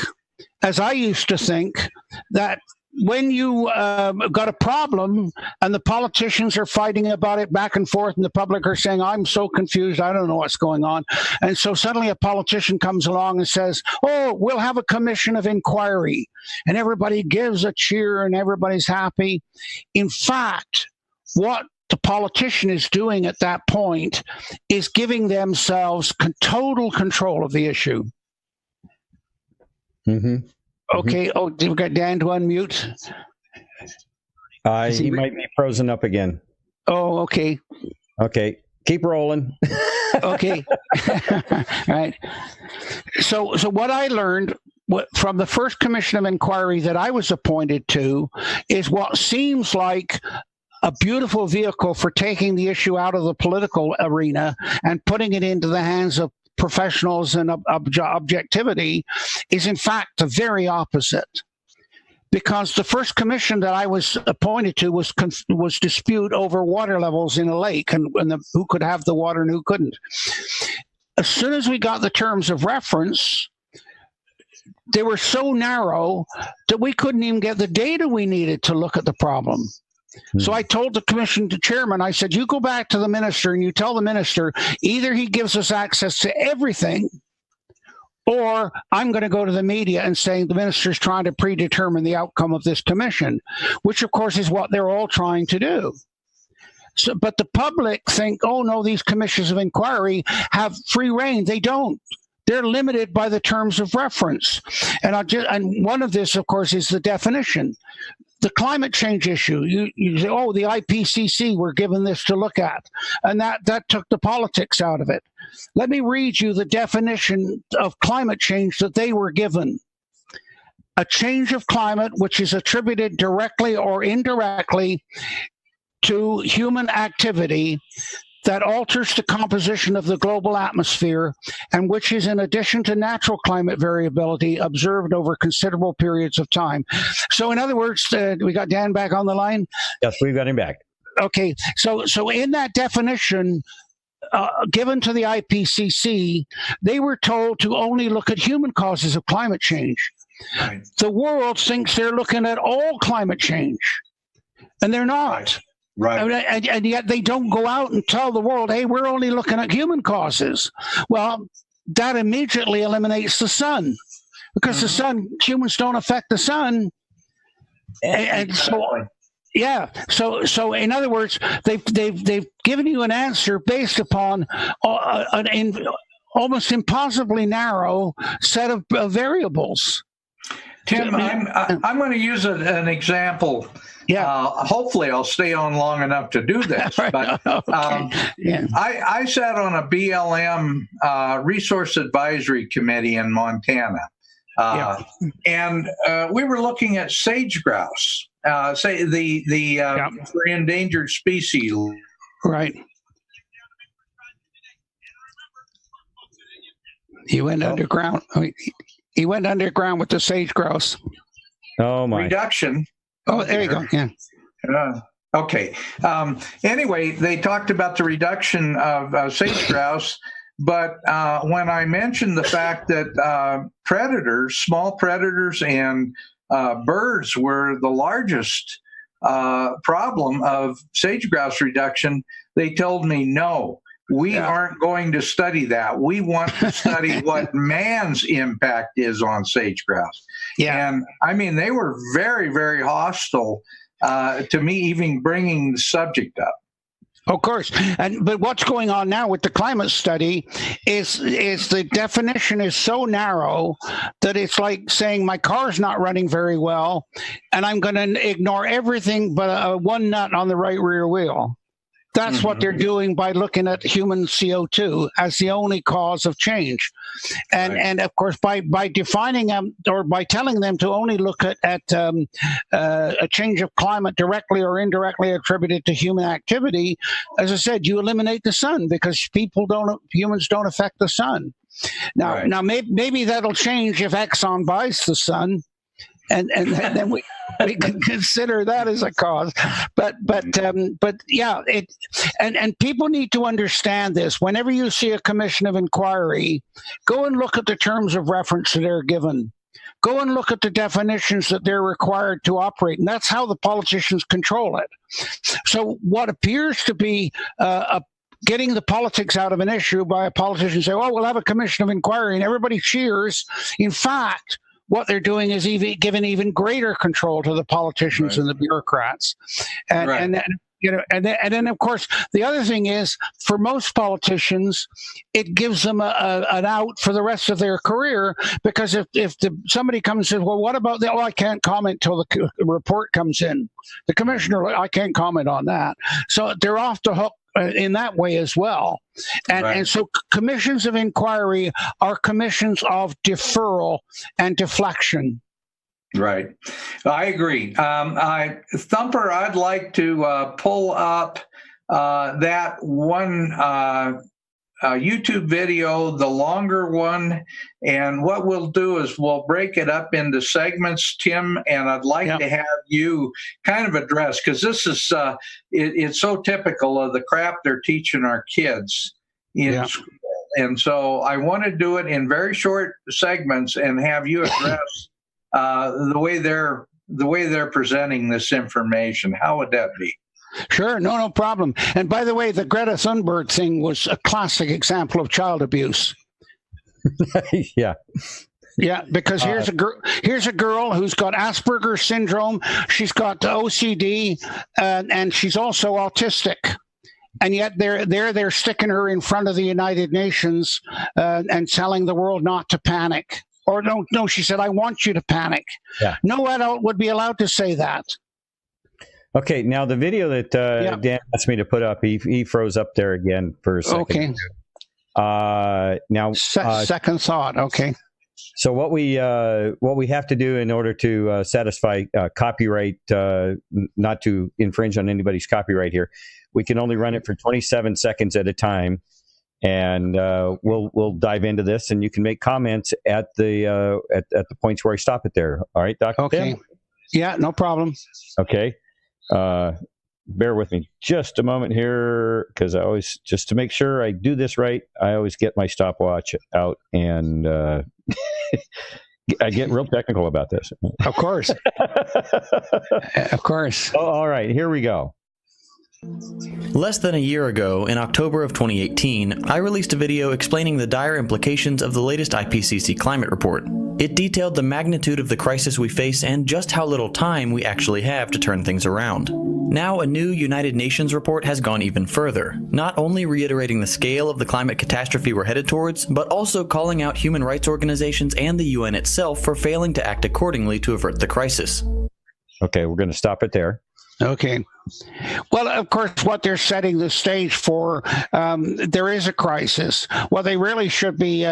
as I used to think, that when you got a problem and the politicians are fighting about it back and forth and the public are saying, I'm so confused, I don't know what's going on. And so suddenly a politician comes along and says, oh, we'll have a commission of inquiry. And everybody gives a cheer and everybody's happy. In fact, what the politician is doing at that point is giving themselves total control of the issue. Mm-hmm. Okay. Oh, we've got Dan to unmute. He might be frozen up again. Oh, okay. Okay. Keep rolling. Okay. All right. So what I learned from the first commission of inquiry that I was appointed to is what seems like a beautiful vehicle for taking the issue out of the political arena and putting it into the hands of professionals and objectivity is in fact the very opposite. Because the first commission that I was appointed to was dispute over water levels in a lake and who could have the water and who couldn't. As soon as we got the terms of reference, they were so narrow that we couldn't even get the data we needed to look at the problem. So I told the commission chairman, I said, you go back to the minister and you tell the minister, either he gives us access to everything, or I'm going to go to the media and say the minister's trying to predetermine the outcome of this commission, which of course is what they're all trying to do. So, but the public think, oh no, these commissions of inquiry have free reign. They don't. They're limited by the terms of reference. And one of this, of course, is the definition. The climate change issue, you say, oh, the IPCC were given this to look at, and that took the politics out of it. Let me read you the definition of climate change that they were given. A change of climate which is attributed directly or indirectly to human activity that alters the composition of the global atmosphere and which is in addition to natural climate variability observed over considerable periods of time. So in other words, we got Dan back on the line? Yes, we've got him back. Okay, so in that definition given to the IPCC, they were told to only look at human causes of climate change. Right. The world thinks they're looking at all climate change, and they're not. Right. Right. And yet they don't go out and tell the world, hey, we're only looking at human causes. Well, that immediately eliminates the sun because the sun, humans don't affect the sun. And so, yeah. So in other words, they've given you an answer based upon an almost impossibly narrow set of variables. Tim, I'm going to use an example. Yeah. Hopefully I'll stay on long enough to do this. But I sat on a BLM resource advisory committee in Montana. And we were looking at sage grouse, say for endangered species. Right. He went underground. He went underground with the sage grouse. Oh, my. Reduction. Oh, there you go. Yeah. Okay. Anyway, they talked about the reduction of sage grouse, but when I mentioned the fact that predators, small predators and birds were the largest problem of sage grouse reduction, they told me no. We aren't going to study that. We want to study what man's impact is on sage grouse. Yeah. And I mean, they were very, very hostile to me even bringing the subject up. Of course. But what's going on now with the climate study is the definition is so narrow that it's like saying my car's not running very well and I'm going to ignore everything but one nut on the right rear wheel. That's what they're doing by looking at human CO2 as the only cause of change. And of course, by defining them or by telling them to only look at a change of climate directly or indirectly attributed to human activity, as I said, you eliminate the sun because humans don't affect the sun. Now maybe that'll change if Exxon buys the sun. And then we can consider that as a cause, but yeah, and people need to understand this. Whenever you see a commission of inquiry, go and look at the terms of reference that are given. Go and look at the definitions that they're required to operate, and that's how the politicians control it. So what appears to be getting the politics out of an issue by a politician say, "Oh, we'll have a commission of inquiry," and everybody cheers. In fact, what they're doing is giving even greater control to the politicians and the bureaucrats, and then of course the other thing is, for most politicians, it gives them an out for the rest of their career, because if somebody comes and says, "Well, what about that?" "Oh, I can't comment till the report comes in. The commissioner, I can't comment on that." So they're off the hook in that way as well. And so commissions of inquiry are commissions of deferral and deflection. Right. I agree. Thumper, I'd like to pull up that one YouTube video, the longer one. And what we'll do is we'll break it up into segments, Tim, and I'd like to have you kind of address, because this is, it's so typical of the crap they're teaching our kids in school. And so I want to do it in very short segments and have you address the way they're presenting this information. How would that be? Sure, no problem. And by the way, the Greta Thunberg thing was a classic example of child abuse. Yeah, because here's a girl who's got Asperger's syndrome. She's got OCD, and she's also autistic. And yet they're sticking her in front of the United Nations and telling the world not to panic. Or no, she said, "I want you to panic." Yeah. No adult would be allowed to say that. Okay, now the video that Dan asked me to put up, he froze up there again for a second. Okay. Now, second thought. Okay. So what we have to do in order to satisfy copyright, not to infringe on anybody's copyright here, we can only run it for 27 seconds at a time, and we'll dive into this, and you can make comments at the points where I stop it there. All right, Dr. Okay. Tim? Yeah, no problem. Okay. Bear with me just a moment here, because I always, just to make sure I do this right, I always get my stopwatch out, and I get real technical about this. Of course. Of course. Oh, all right, here we go. Less than a year ago, in October of 2018, I released a video explaining the dire implications of the latest IPCC climate report. It detailed the magnitude of the crisis we face and just how little time we actually have to turn things around. Now, a new United Nations report has gone even further, not only reiterating the scale of the climate catastrophe we're headed towards, but also calling out human rights organizations and the UN itself for failing to act accordingly to avert the crisis. Okay, we're going to stop it there. Okay. Well, of course, what they're setting the stage for, there is a crisis. What they really should be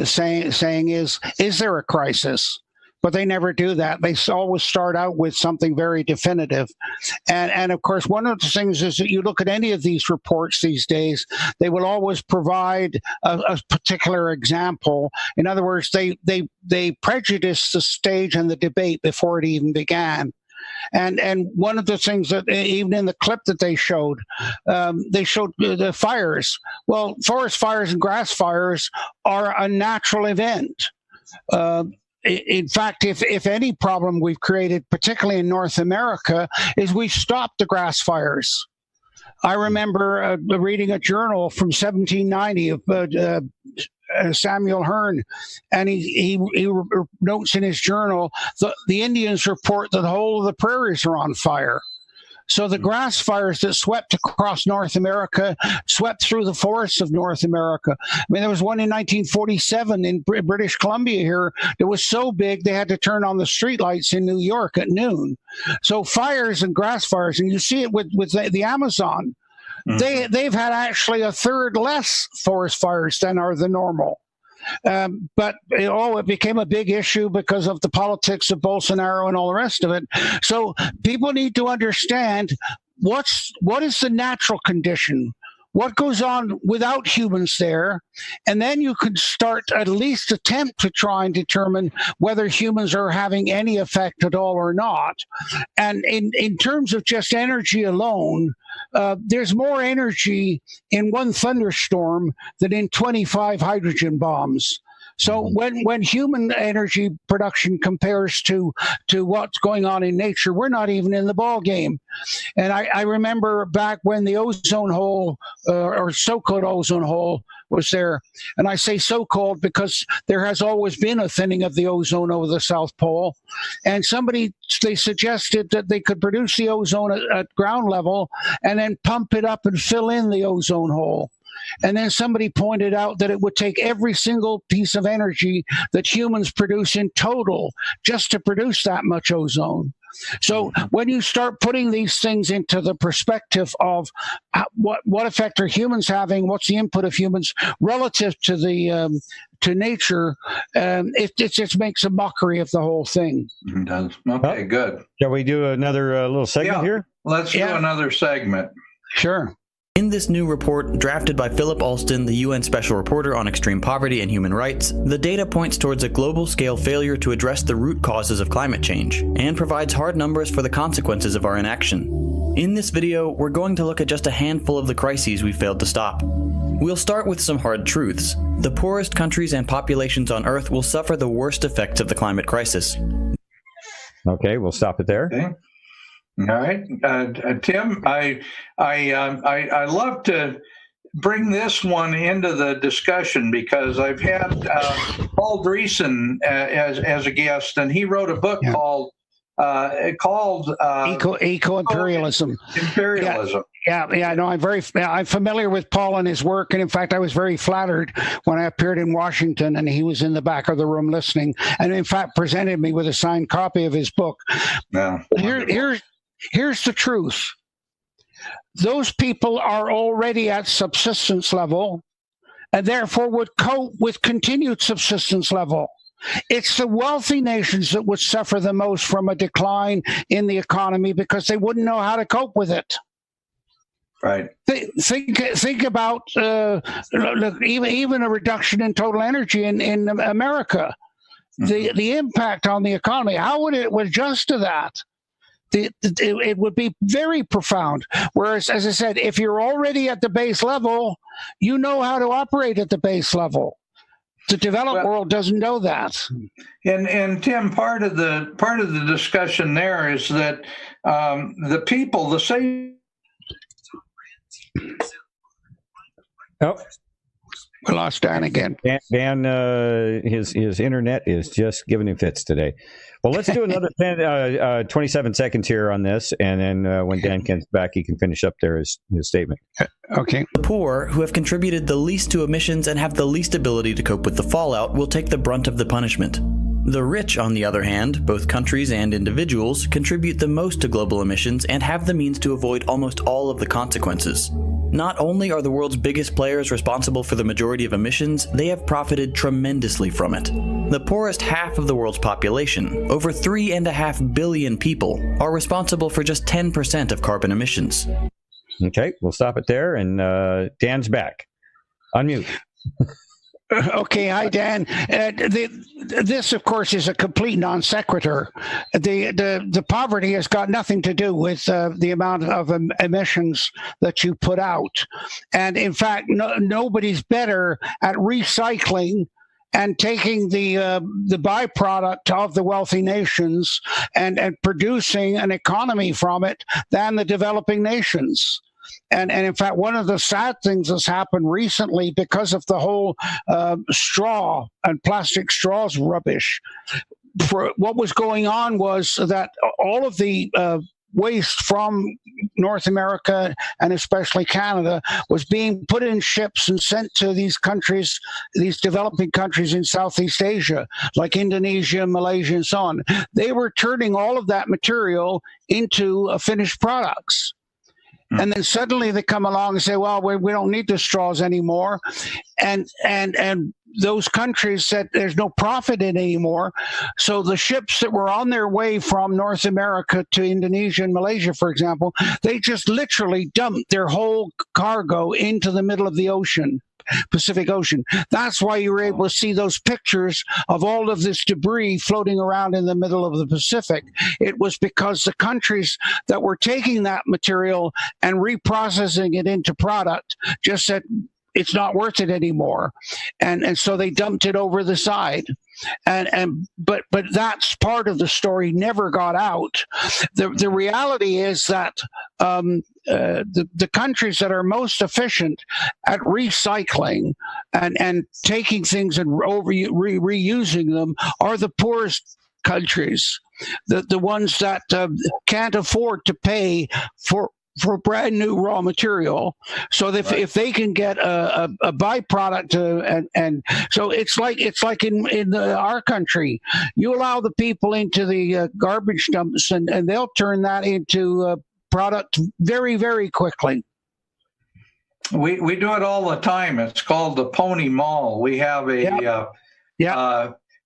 saying is there a crisis? But they never do that. They always start out with something very definitive. And of course, one of the things is that you look at any of these reports these days, they will always provide a particular example. In other words, they prejudice the stage and the debate before it even began. And one of the things that even in the clip that they showed the fires. Well, forest fires and grass fires are a natural event. In fact, if any problem we've created, particularly in North America, is we stopped the grass fires. I remember reading a journal from 1790 of Samuel Hearn, and he notes in his journal the Indians report that the whole of the prairies are on fire. So the grass fires that swept across North America swept through the forests of North America. I mean, there was one in 1947 in British Columbia here that was so big they had to turn on the streetlights in New York at noon. So fires and grass fires, and you see it with the Amazon. Mm-hmm. They've had actually a third less forest fires than are the normal. But it became a big issue because of the politics of Bolsonaro and all the rest of it. So people need to understand what is the natural condition, what goes on without humans there, and then you can start at least attempt to try and determine whether humans are having any effect at all or not. And in terms of just energy alone, there's more energy in one thunderstorm than in 25 hydrogen bombs. So when human energy production compares to what's going on in nature, we're not even in the ball game. And I remember back when the ozone hole, or so-called ozone hole, was there. And I say so-called because there has always been a thinning of the ozone over the South Pole. And they suggested that they could produce the ozone at ground level and then pump it up and fill in the ozone hole. And then somebody pointed out that it would take every single piece of energy that humans produce in total just to produce that much ozone. So when you start putting these things into the perspective of what effect are humans having, what's the input of humans relative to the to nature, it just makes a mockery of the whole thing. It does. Okay, good. Shall we do another little segment here? Let's do another segment. Sure. In this new report, drafted by Philip Alston, the UN Special Reporter on Extreme Poverty and Human Rights, the data points towards a global-scale failure to address the root causes of climate change, and provides hard numbers for the consequences of our inaction. In this video, we're going to look at just a handful of the crises we failed to stop. We'll start with some hard truths. The poorest countries and populations on Earth will suffer the worst effects of the climate crisis. Okay, we'll stop it there. Okay. All right, Tim, I love to bring this one into the discussion because I've had Paul Dreesen as a guest, and he wrote a book called Eco-imperialism. Imperialism. Yeah. No, I'm familiar with Paul and his work, and in fact, I was very flattered when I appeared in Washington, and he was in the back of the room listening, and in fact presented me with a signed copy of his book. Yeah. Here's the truth. Those people are already at subsistence level and therefore would cope with continued subsistence level. It's the wealthy nations that would suffer the most from a decline in the economy because they wouldn't know how to cope with it. Right. Think about look, even a reduction in total energy in America. The impact on the economy, how would it adjust to that? It would be very profound. Whereas, as I said, if you're already at the base level, you know how to operate at the base level. The developed world doesn't know that. And Tim, part of the discussion there is that the people, the same. Oh, we lost Dan again. Dan, his internet is just giving him fits today. Well, let's do another 27 seconds here on this, and then when Dan comes back, he can finish up there his statement. Okay. The poor, who have contributed the least to emissions and have the least ability to cope with the fallout, will take the brunt of the punishment. The rich, on the other hand, both countries and individuals, contribute the most to global emissions and have the means to avoid almost all of the consequences. Not only are the world's biggest players responsible for the majority of emissions, they have profited tremendously from it. The poorest half of the world's population, over 3.5 billion people, are responsible for just 10% of carbon emissions. Okay, we'll stop it there, and Dan's back. Unmute. Okay, hi Dan. This, of course, is a complete non sequitur. The poverty has got nothing to do with the amount of emissions that you put out, and in fact, nobody's better at recycling and taking the byproduct of the wealthy nations and producing an economy from it than the developing nations. And in fact, one of the sad things that's happened recently because of the whole straw and plastic straws rubbish, what was going on was that all of the waste from North America and especially Canada was being put in ships and sent to these countries, these developing countries in Southeast Asia, like Indonesia, Malaysia, and so on. They were turning all of that material into finished products. And then suddenly they come along and say, well, we don't need the straws anymore. And those countries said there's no profit in it anymore. So the ships that were on their way from North America to Indonesia and Malaysia, for example, they just literally dumped their whole cargo into the middle of the ocean. Pacific Ocean. That's why you were able to see those pictures of all of this debris floating around in the middle of the Pacific. It was because the countries that were taking that material and reprocessing it into product just said, it's not worth it anymore, and so they dumped it over the side, but that's part of the story, never got out. The reality is that the countries that are most efficient at recycling and taking things and reusing them are the poorest countries, the ones that can't afford to pay for brand new raw material. So if they can get a byproduct, and so it's like in our country, you allow the people into the garbage dumps, and they'll turn that into product very, very quickly. We do it all the time. It's called the Pony Mall. We have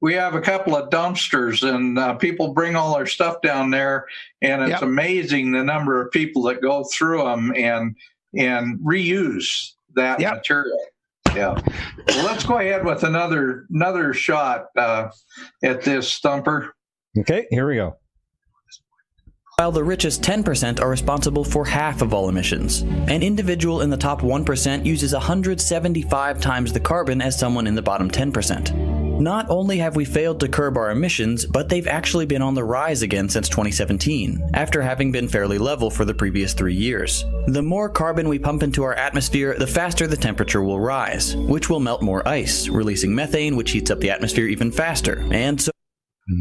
we have a couple of dumpsters, and people bring all their stuff down there, and it's amazing the number of people that go through them and reuse that material. Yeah. Well, let's go ahead with another shot at this, Thumper. Okay, here we go. While the richest 10% are responsible for half of all emissions, an individual in the top 1% uses 175 times the carbon as someone in the bottom 10%. Not only have we failed to curb our emissions, but they've actually been on the rise again since 2017, after having been fairly level for the previous 3 years. The more carbon we pump into our atmosphere, the faster the temperature will rise, which will melt more ice, releasing methane, which heats up the atmosphere even faster, and so...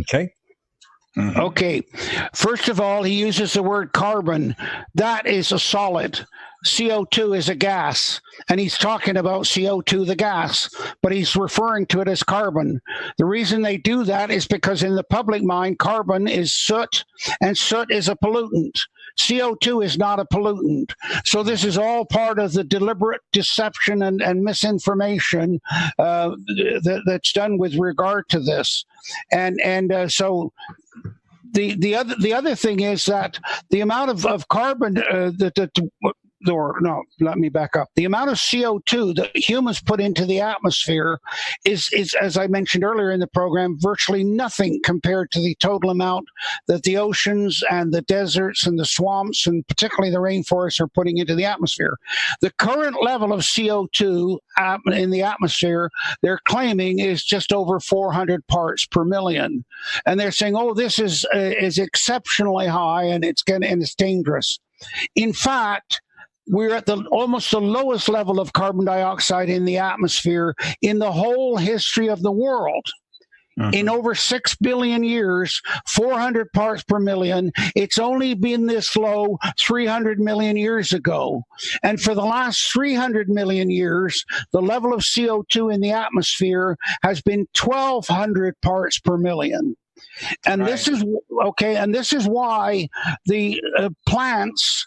Okay. Mm-hmm. Okay. First of all, he uses the word carbon. That is a solid. CO2 is a gas, and he's talking about CO2, the gas, but he's referring to it as carbon. The reason they do that is because in the public mind, carbon is soot, and soot is a pollutant. CO2 is not a pollutant. So this is all part of the deliberate deception and misinformation that's done with regard to this. So the other thing is that the amount of carbon let me back up. The amount of CO2 that humans put into the atmosphere is, as I mentioned earlier in the program, virtually nothing compared to the total amount that the oceans and the deserts and the swamps and particularly the rainforests are putting into the atmosphere. The current level of CO2 in the atmosphere, they're claiming, is just over 400 parts per million. And they're saying, oh, this is exceptionally high and it's dangerous. In fact, we're at almost the lowest level of carbon dioxide in the atmosphere in the whole history of the world. Mm-hmm. In over 6 billion years, 400 parts per million. It's only been this low 300 million years ago. And for the last 300 million years, the level of CO2 in the atmosphere has been 1,200 parts per million. And this is why the plants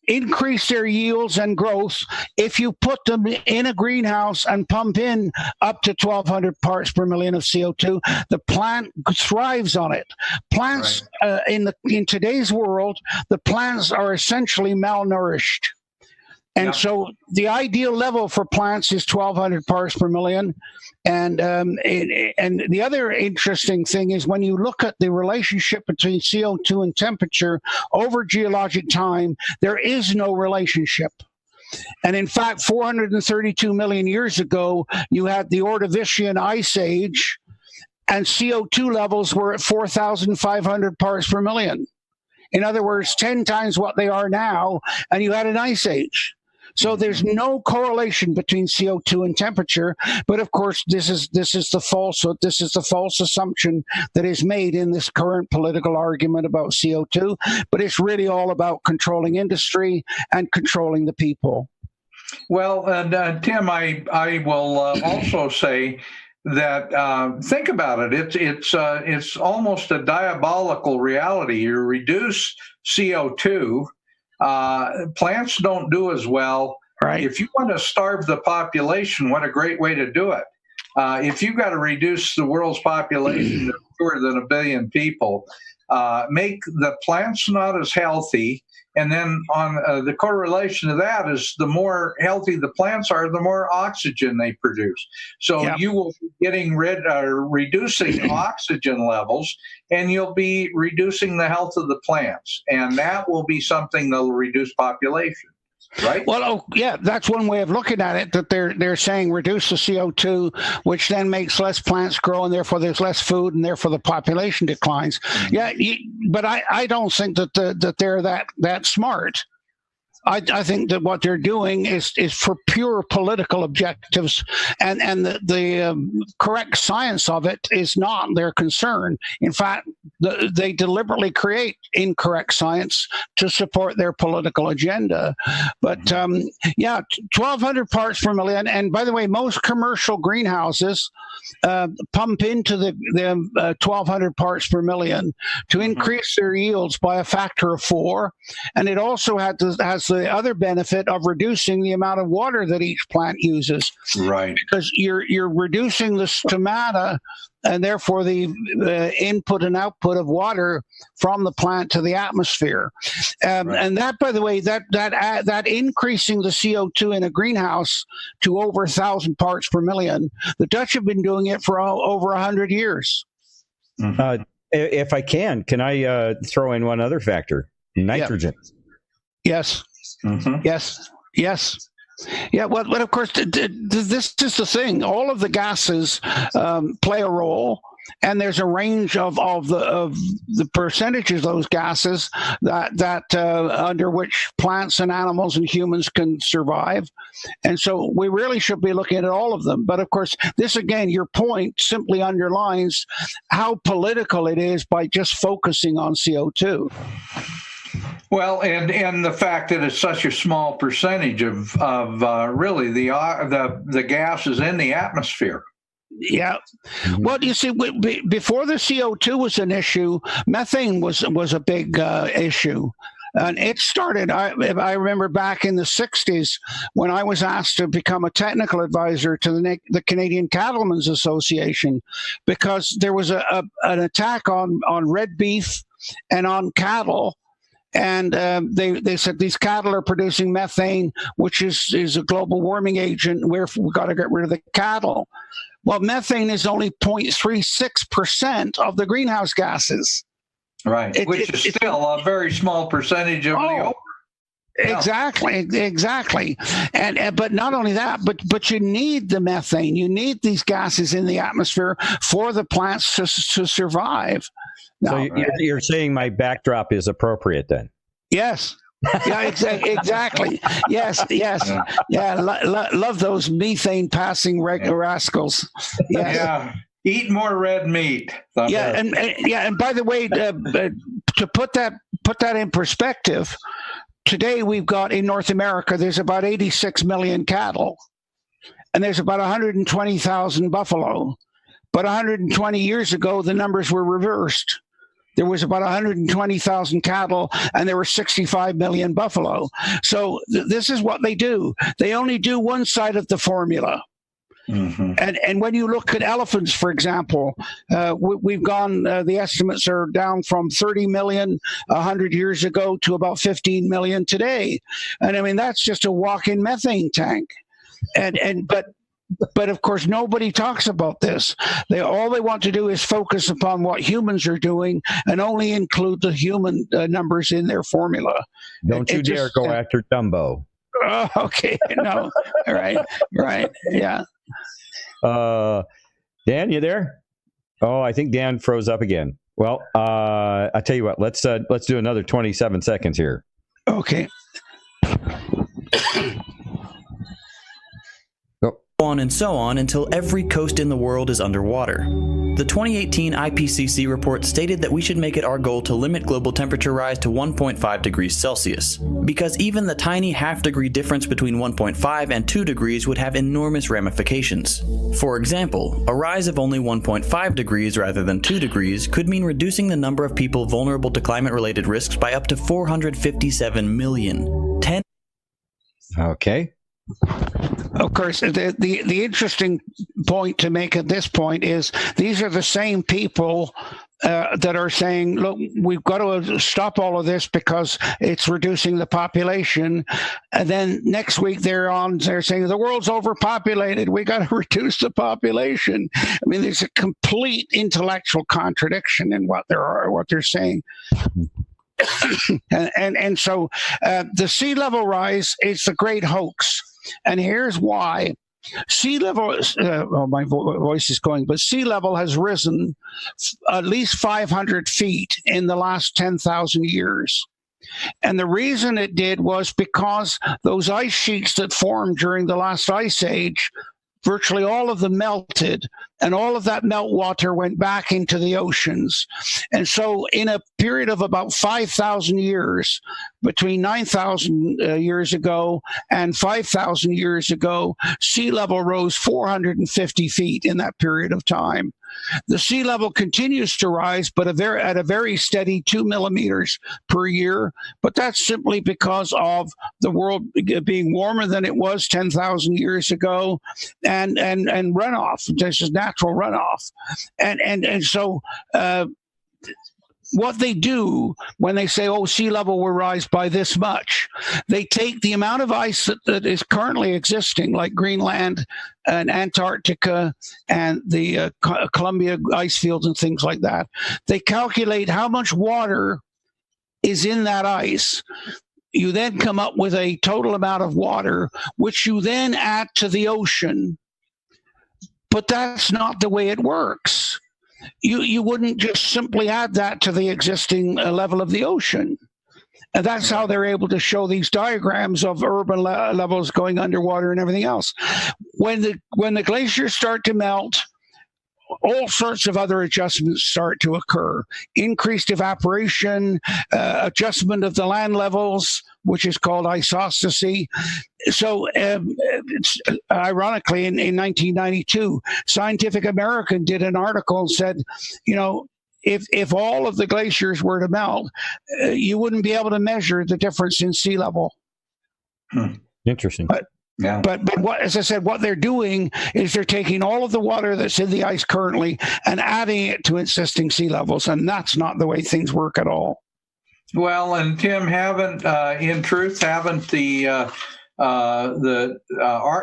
increase their yields and growth if you put them in a greenhouse and pump in up to 1,200 parts per million of CO2. The plant thrives on it. Plants in today's world, the plants are essentially malnourished. And so the ideal level for plants is 1,200 parts per million. And the other interesting thing is when you look at the relationship between CO2 and temperature over geologic time, there is no relationship. And in fact, 432 million years ago, you had the Ordovician Ice Age, and CO2 levels were at 4,500 parts per million. In other words, 10 times what they are now, and you had an ice age. So there's no correlation between CO2 and temperature, but of course this is the false assumption that is made in this current political argument about CO2. But it's really all about controlling industry and controlling the people. Well, Tim, I will also say that think about it. It's almost a diabolical reality. You reduce CO2. Plants don't do as well. Right. If you want to starve the population, what a great way to do it. If you've got to reduce the world's population to fewer than 1 billion people, make the plants not as healthy. And then on the correlation to that is the more healthy the plants are, the more oxygen they produce. So you will be getting reducing oxygen levels, and you'll be reducing the health of the plants. And that will be something that will reduce population. right? Well, yeah, that's one way of looking at it, that they're saying reduce the CO2, which then makes less plants grow, and therefore there's less food, and therefore the population declines. Yeah, but I don't think that they're that smart. I think that what they're doing is for pure political objectives, and the correct science of it is not their concern. In fact, they deliberately create incorrect science to support their political agenda. But 1,200 parts per million. And by the way, most commercial greenhouses pump into the 1,200 parts per million to increase their yields by a factor of 4, and it also has the other benefit of reducing the amount of water that each plant uses. Right. Because you're reducing the stomata, and therefore the input and output of water from the plant to the atmosphere. Right. And that, by the way, that increasing the CO2 in a greenhouse to over 1,000 parts per million, the Dutch have been doing it for over 100 years. If I can I throw in one other factor? Nitrogen. Yes. Yes. Yeah, well, of course, this is the thing. All of the gases play a role, and there's a range of the percentages of those gases that under which plants and animals and humans can survive. And so we really should be looking at all of them. But of course, this again, your point simply underlines how political it is by just focusing on CO2. Well, and the fact that it's such a small percentage of really the gases in the atmosphere. Yeah. Well, you see, before the CO2 was an issue, methane was a big issue. And it started, I remember back in the 60s when I was asked to become a technical advisor to the Canadian Cattlemen's Association, because there was an attack on red beef and on cattle. And they said these cattle are producing methane, which is a global warming agent. We've got to get rid of the cattle. Well, methane is only 0.36% of the greenhouse gases. Right, which is still a very small percentage of the. Exactly. And but not only that, but you need the methane. You need these gases in the atmosphere for the plants to survive. So you're saying my backdrop is appropriate then? Yes. Yeah, exactly. Yes. Yeah, love those methane passing rascals. Yes. Yeah. Eat more red meat. And by the way, to put that in perspective, today we've got in North America, there's about 86 million cattle, and there's about 120,000 buffalo. But 120 years ago, the numbers were reversed. There was about 120,000 cattle, and there were 65 million buffalo. So this is what they do. They only do one side of the formula. Mm-hmm. And when you look at elephants, for example, we've gone, the estimates are down from 30 million 100 years ago to about 15 million today. And I mean, that's just a walk-in methane tank. But of course, nobody talks about this. All they want to do is focus upon what humans are doing and only include the human numbers in their formula. Don't you dare go after Dumbo. Oh, okay. No. Right. Yeah. Dan, you there? Oh, I think Dan froze up again. Well, I tell you what. Let's do another 27 seconds here. Okay. On and so on until every coast in the world is underwater. The 2018 IPCC report stated that we should make it our goal to limit global temperature rise to 1.5 degrees Celsius, because even the tiny half-degree difference between 1.5 and 2 degrees would have enormous ramifications. For example, a rise of only 1.5 degrees rather than 2 degrees could mean reducing the number of people vulnerable to climate-related risks by up to 457 million. Okay. Of course, the interesting point to make at this point is these are the same people that are saying, look, we've got to stop all of this because it's reducing the population. And then next week they're saying the world's overpopulated. We got to reduce the population. I mean, there's a complete intellectual contradiction in what they're saying. and so the sea level rise is the great hoax. And here's why. Sea level, my voice is going, but sea level has risen at least 500 feet in the last 10,000 years. And the reason it did was because those ice sheets that formed during the last ice age, virtually all of them melted, and all of that meltwater went back into the oceans. And so in a period of about 5,000 years, between 9,000 years ago and 5,000 years ago, sea level rose 450 feet in that period of time. The sea level continues to rise, but at a very steady 2 millimeters per year. But that's simply because of the world being warmer than it was 10,000 years ago, and runoff. This is natural runoff, and so. What they do when they say, oh, sea level will rise by this much, they take the amount of ice that is currently existing, like Greenland and Antarctica and the Columbia ice fields and things like that. They calculate how much water is in that ice. You then come up with a total amount of water, which you then add to the ocean. But that's not the way it works. You wouldn't just simply add that to the existing level of the ocean. And that's how they're able to show these diagrams of urban levels going underwater and everything else. When the glaciers start to melt, all sorts of other adjustments start to occur. Increased evaporation, adjustment of the land levels, which is called isostasy. So ironically, in 1992, Scientific American did an article and said, if all of the glaciers were to melt, you wouldn't be able to measure the difference in sea level. Interesting. But what, as I said, what they're doing is they're taking all of the water that's in the ice currently and adding it to existing sea levels, and that's not the way things work at all. Well, and Tim, haven't the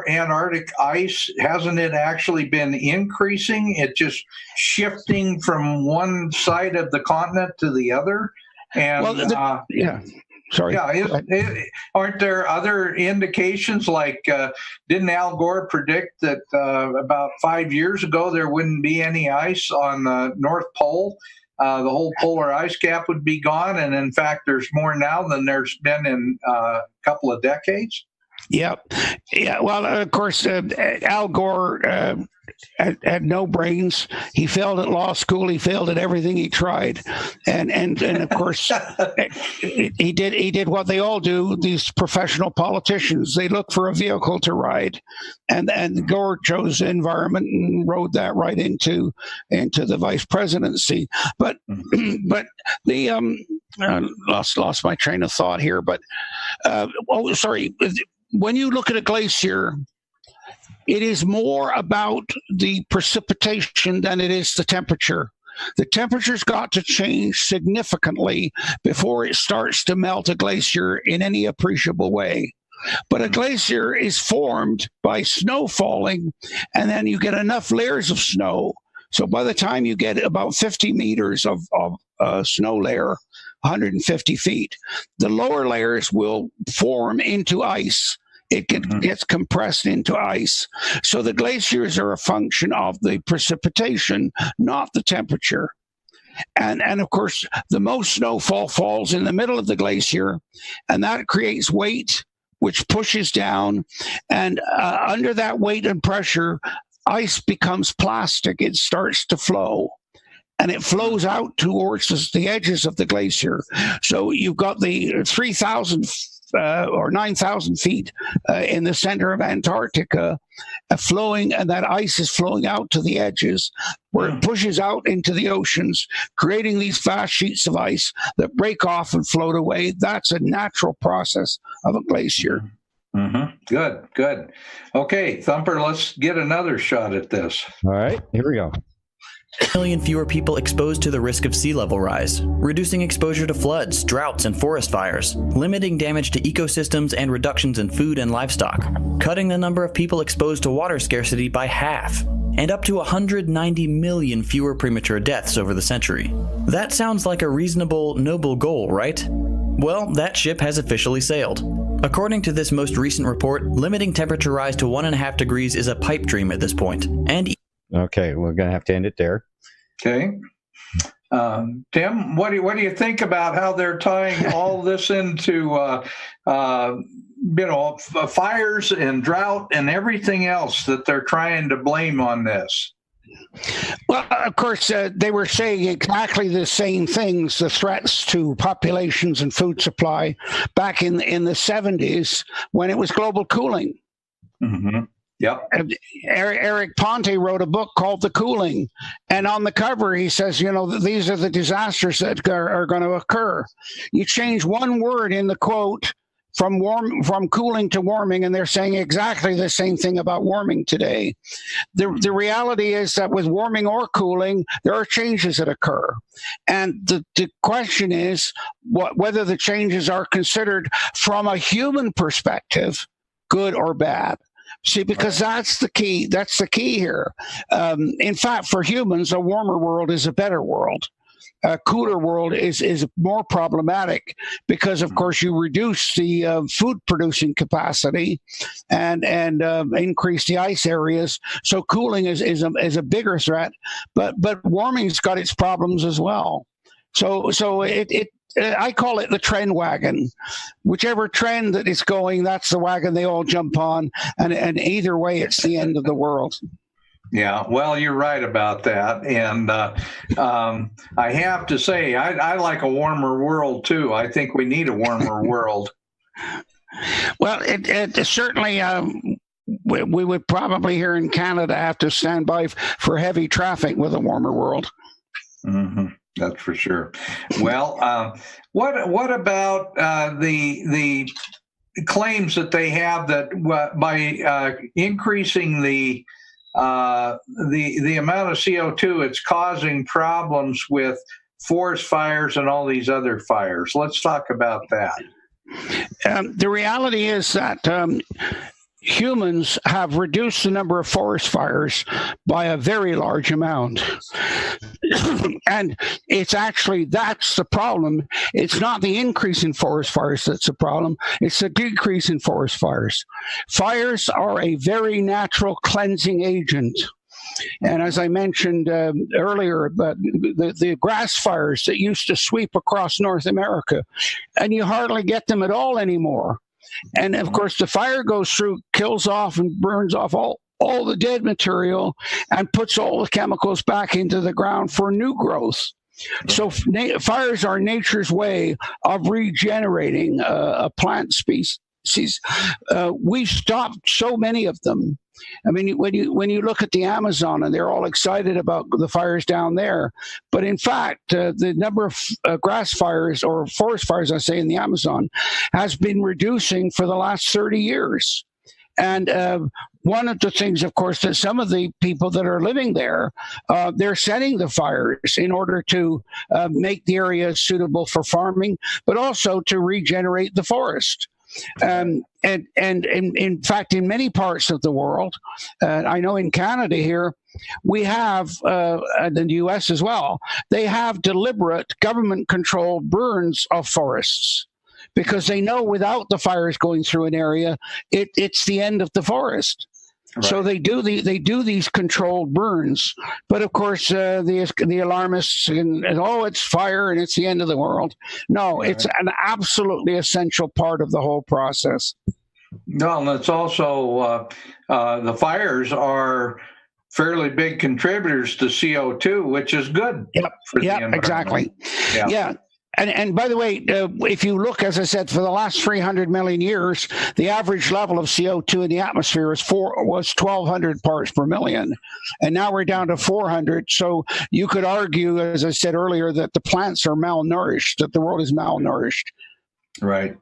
Antarctic ice, hasn't it actually been increasing? It just shifting from one side of the continent to the other, and Sorry. Yeah, aren't there other indications? Like, didn't Al Gore predict that about 5 years ago there wouldn't be any ice on the North Pole? The whole polar ice cap would be gone, and in fact, there's more now than there's been in a couple of decades. Yeah. Well, of course, Al Gore had no brains. He failed at law school. He failed at everything he tried, and of course, he did what they all do. These professional politicians, they look for a vehicle to ride, and Gore chose environment and rode that right into the vice presidency. But the lost my train of thought here. But sorry. When you look at a glacier, it is more about the precipitation than it is the temperature. The temperature's got to change significantly before it starts to melt a glacier in any appreciable way. But a glacier is formed by snow falling, and then you get enough layers of snow. So by the time you get about 50 meters of snow layer, 150 feet, the lower layers will form into ice. It gets compressed into ice. So the glaciers are a function of the precipitation, not the temperature. And of course, the most snowfall falls in the middle of the glacier, and that creates weight, which pushes down. And under that weight and pressure, ice becomes plastic. It starts to flow. And it flows out towards the edges of the glacier. So you've got the 3,000 or 9,000 feet in the center of Antarctica flowing, and that ice is flowing out to the edges where it pushes out into the oceans, creating these vast sheets of ice that break off and float away. That's a natural process of a glacier. Mm-hmm. Good. Okay, Thumper, let's get another shot at this. All right, here we go. 1 million fewer people exposed to the risk of sea level rise, reducing exposure to floods, droughts, and forest fires, limiting damage to ecosystems and reductions in food and livestock, cutting the number of people exposed to water scarcity by half, and up to 190 million fewer premature deaths over the century. That sounds like a reasonable, noble goal, right? Well, that ship has officially sailed. According to this most recent report, limiting temperature rise to 1.5 degrees is a pipe dream at this point. And okay, we're going to have to end it there. Okay. Tim, what do you think about how they're tying all this into fires and drought and everything else that they're trying to blame on this? Well, of course, they were saying exactly the same things, the threats to populations and food supply, back in the 70s when it was global cooling. Mm-hmm. Yep. Eric Ponte wrote a book called The Cooling, and on the cover he says, these are the disasters that are going to occur. You change one word in the quote from cooling to warming, and they're saying exactly the same thing about warming today. The reality is that with warming or cooling, there are changes that occur. And the question is whether the changes are considered from a human perspective, good or bad. See, because that's the key. That's the key here. In fact, for humans, a warmer world is a better world. A cooler world is more problematic because, of course, you reduce the food producing capacity and increase the ice areas. So cooling is a bigger threat. But warming's got its problems as well. So I call it the trend wagon. Whichever trend that it's going, that's the wagon they all jump on. And either way, it's the end of the world. Yeah, well, you're right about that. And I have to say, I like a warmer world, too. I think we need a warmer world. Well, it certainly, we would probably here in Canada have to stand by for heavy traffic with a warmer world. Mm-hmm. That's for sure. Well, what about the claims that they have that by increasing the amount of CO2, it's causing problems with forest fires and all these other fires? Let's talk about that. The reality is that humans have reduced the number of forest fires by a very large amount. And it's actually, that's the problem. It's not the increase in forest fires that's the problem. It's the decrease in forest fires. Fires are a very natural cleansing agent. And as I mentioned earlier, but the grass fires that used to sweep across North America, and you hardly get them at all anymore. And of course, the fire goes through, kills off and burns off all the dead material and puts all the chemicals back into the ground for new growth. So fires are nature's way of regenerating a plant species. We've stopped so many of them. I mean, when you look at the Amazon, and they're all excited about the fires down there, but in fact, the number of grass fires or forest fires, I say, in the Amazon has been reducing for the last 30 years. And one of the things, of course, that some of the people that are living there, they're setting the fires in order to make the area suitable for farming, but also to regenerate the forest. And in fact, in many parts of the world, I know in Canada here, we have, and in the U.S. as well, they have deliberate government-controlled burns of forests because they know without the fires going through an area, it's the end of the forest. Right. So they do these controlled burns, but of course the alarmists and it's fire and it's the end of the world. No, right. It's an absolutely essential part of the whole process. No, and it's also the fires are fairly big contributors to CO2, which is good. Yep. For the environment. Exactly. Yeah. And by the way, if you look, as I said, for the last 300 million years, the average level of CO2 in the atmosphere was 1,200 parts per million. And now we're down to 400. So you could argue, as I said earlier, that the plants are malnourished, that the world is malnourished. Right.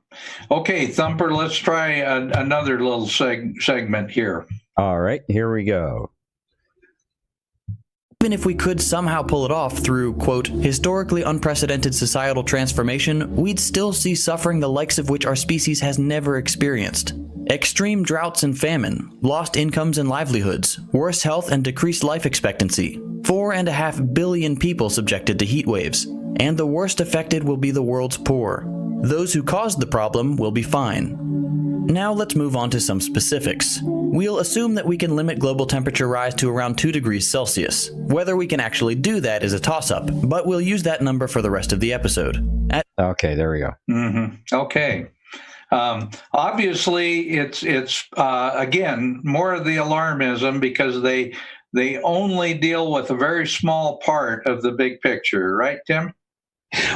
Okay, Thumper, let's try another little segment here. All right, here we go. Even if we could somehow pull it off through, quote, historically unprecedented societal transformation, we'd still see suffering the likes of which our species has never experienced. extreme droughts and famine, lost incomes and livelihoods, worse health and decreased life expectancy, 4.5 billion people subjected to heat waves, and the worst affected will be the world's poor. Those who caused the problem will be fine. Now let's move on to some specifics. We'll assume that we can limit global temperature rise to around 2 degrees Celsius. Whether we can actually do that is a toss-up, but we'll use that number for the rest of the episode. Okay, there we go. Mm-hmm. Okay. Obviously, it's again more of the alarmism, because they only deal with a very small part of the big picture, right, Tim?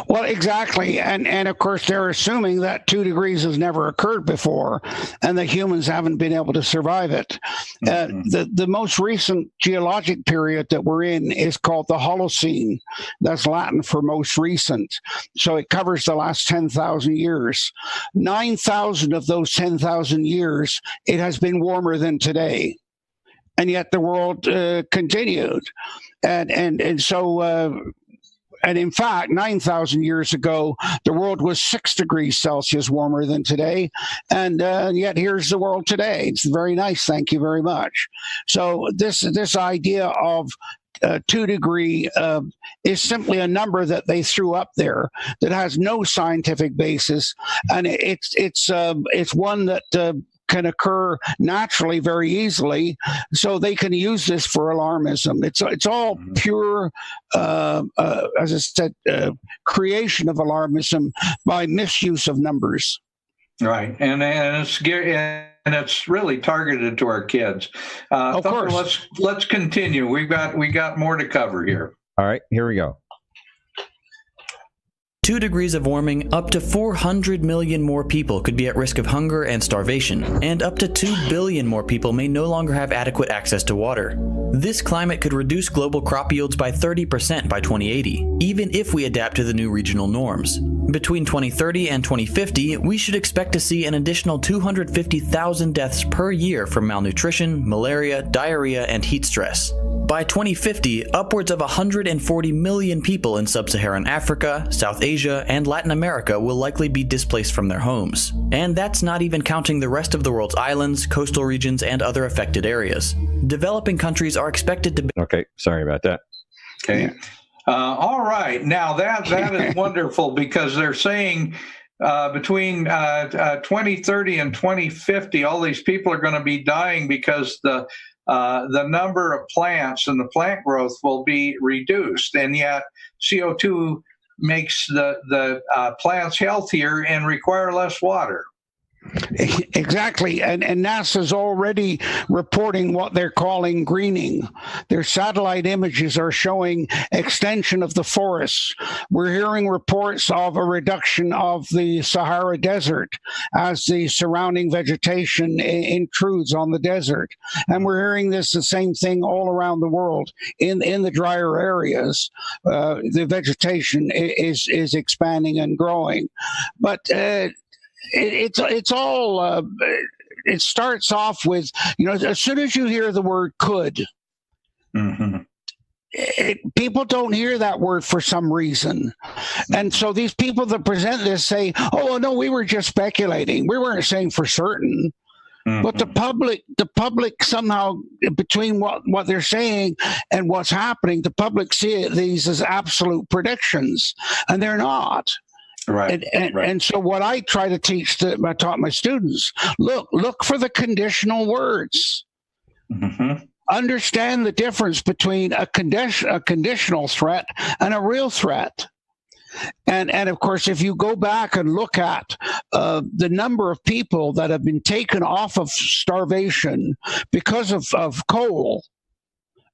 Well, exactly. And of course, they're assuming that 2 degrees has never occurred before and that humans haven't been able to survive it. The most recent geologic period that we're in is called the Holocene. That's Latin for most recent. So it covers the last 10,000 years. 9,000 of those 10,000 years, it has been warmer than today. And yet the world continued. And so... And in fact, 9,000 years ago, the world was 6 degrees Celsius warmer than today. And yet here's the world today. It's very nice. Thank you very much. So this idea of 2 degree is simply a number that they threw up there that has no scientific basis. And it's one that can occur naturally very easily, so they can use this for alarmism. It's all pure, as I said, creation of alarmism by misuse of numbers. Right, and it's scary, and it's really targeted to our kids. Of course. Let's continue. We got more to cover here. All right, here we go. 2 degrees of warming, up to 400 million more people could be at risk of hunger and starvation, and up to 2 billion more people may no longer have adequate access to water. This climate could reduce global crop yields by 30% by 2080, even if we adapt to the new regional norms. Between 2030 and 2050, we should expect to see an additional 250,000 deaths per year from malnutrition, malaria, diarrhea, and heat stress. By 2050, upwards of 140 million people in sub-Saharan Africa, South Asia, and Latin America will likely be displaced from their homes. And that's not even counting the rest of the world's islands, coastal regions, and other affected areas. Developing countries are expected to... Okay, sorry about that. Okay. All right. Now, that is wonderful, because they're saying between 2030 and 2050, all these people are going to be dying because the number of plants and the plant growth will be reduced, and yet CO2 makes the plants healthier and require less water. Exactly. And NASA's already reporting what they're calling greening. Their satellite images are showing extension of the forests. We're hearing reports of a reduction of the Sahara Desert as the surrounding vegetation intrudes on the desert. And we're hearing the same thing all around the world. In the drier areas, the vegetation is expanding and growing. But it's all it starts off with, as soon as you hear the word could, people don't hear that word for some reason. And so these people that present this say, oh, no, we were just speculating. We weren't saying for certain. But the public somehow, between what they're saying and what's happening, the public see these as absolute predictions, and they're not. Right. And so what I try to teach, I taught my students, look for the conditional words. Understand the difference between a conditional threat and a real threat. And of course, if you go back and look at the number of people that have been taken off of starvation because of coal,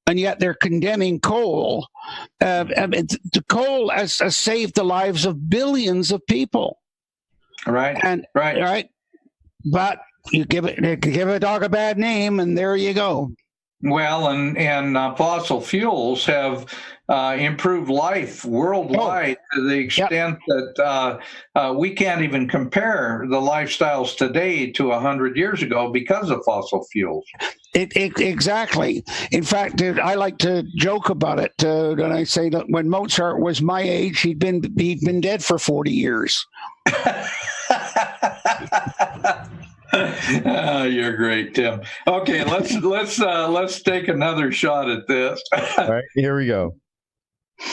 and yet they're condemning coal. The coal has saved the lives of billions of people. Right. Right. But you give a dog a bad name, and there you go. Well, and fossil fuels have improved life worldwide to the extent that we can't even compare the lifestyles today to 100 years ago because of fossil fuels. Exactly. In fact, I like to joke about it. And I say that when Mozart was my age, he'd been dead for 40 years. You're great, Tim. Okay, let's take another shot at this. All right, here we go.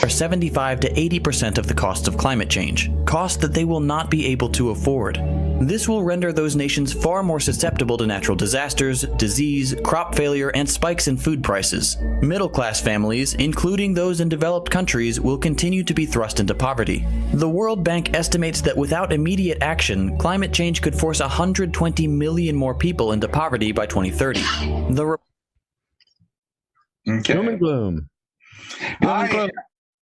Are 75 to 80% of the cost of climate change, costs that they will not be able to afford. This will render those nations far more susceptible to natural disasters, disease, crop failure, and spikes in food prices. Middle-class families, including those in developed countries, will continue to be thrust into poverty. The World Bank estimates that without immediate action, climate change could force 120 million more people into poverty by 2030. Okay. Doom and gloom.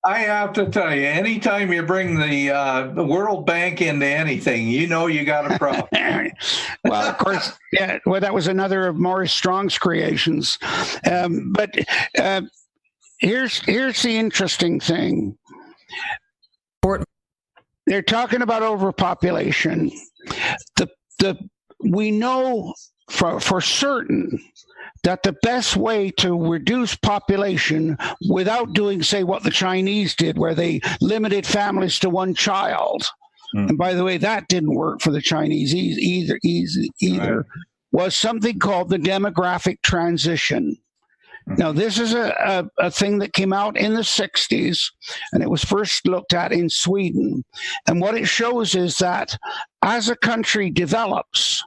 I have to tell you, anytime you bring the World Bank into anything, you know you got a problem. Well, of course, yeah. Well, that was another of Maurice Strong's creations. But here's the interesting thing. They're talking about overpopulation. We know for certain that the best way to reduce population without doing, say, what the Chinese did, where they limited families to one child, and by the way, that didn't work for the Chinese either, right, was something called the demographic transition. Now, this is a thing that came out in the 60s, and it was first looked at in Sweden. And what it shows is that as a country develops,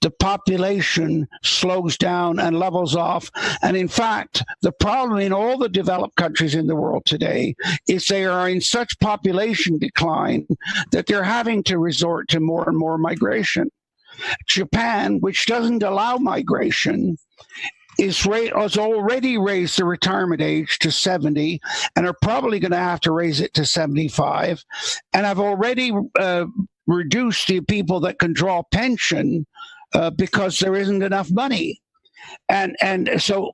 the population slows down and levels off. And in fact, the problem in all the developed countries in the world today is they are in such population decline that they're having to resort to more and more migration. Japan, which doesn't allow migration, has already raised the retirement age to 70 and are probably going to have to raise it to 75, and have already reduced the people that can draw pension because there isn't enough money. And so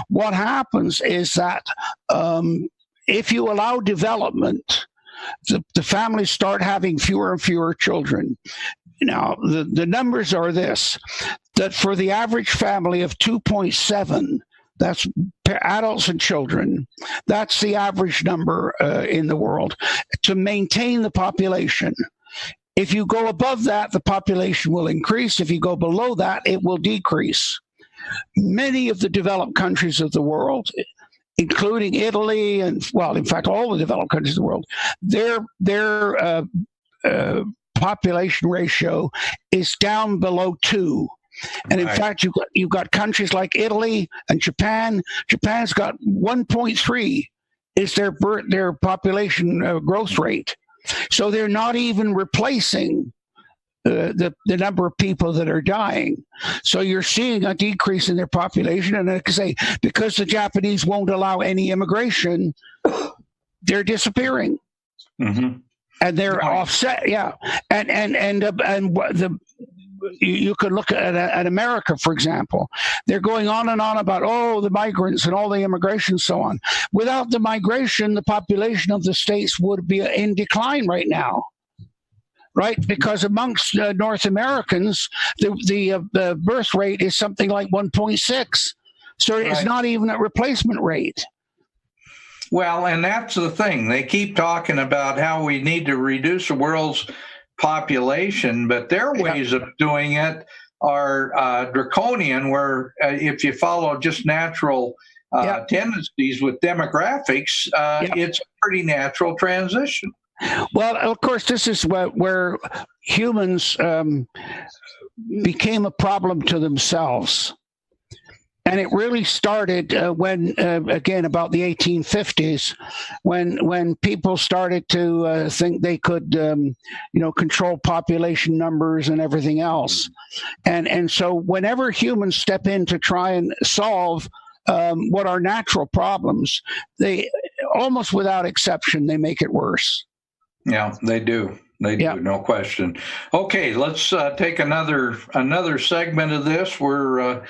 what happens is that if you allow development, the families start having fewer and fewer children. Now, the numbers are this, that for the average family of 2.7, that's adults and children, that's the average number in the world to maintain the population. If you go above that, the population will increase. If you go below that, it will decrease. Many of the developed countries of the world, including Italy and, well, in fact, all the developed countries of the world, their population ratio is down below 2. And in fact, you've got countries like Italy and Japan. Japan's got 1.3 is their population growth rate. So they're not even replacing the number of people that are dying. So you're seeing a decrease in their population. And like I say, because the Japanese won't allow any immigration, they're disappearing. Mm-hmm. And they're offset. Yeah. You could look at America, for example. They're going on and on about, the migrants and all the immigration and so on. Without the migration, the population of the states would be in decline right now, right? Because amongst North Americans, the birth rate is something like 1.6. So it's not even a replacement rate. Well, and that's the thing. They keep talking about how we need to reduce the world's population, but their ways of doing it are draconian, where if you follow just natural tendencies with demographics, it's a pretty natural transition. Well, of course, this is where humans became a problem to themselves. And it really started when, again, about the 1850s, when people started to think they could, control population numbers and everything else. And so whenever humans step in to try and solve what are natural problems, they, almost without exception, they make it worse. Yeah, they do. They do, no question. Okay, let's take another segment of this. We're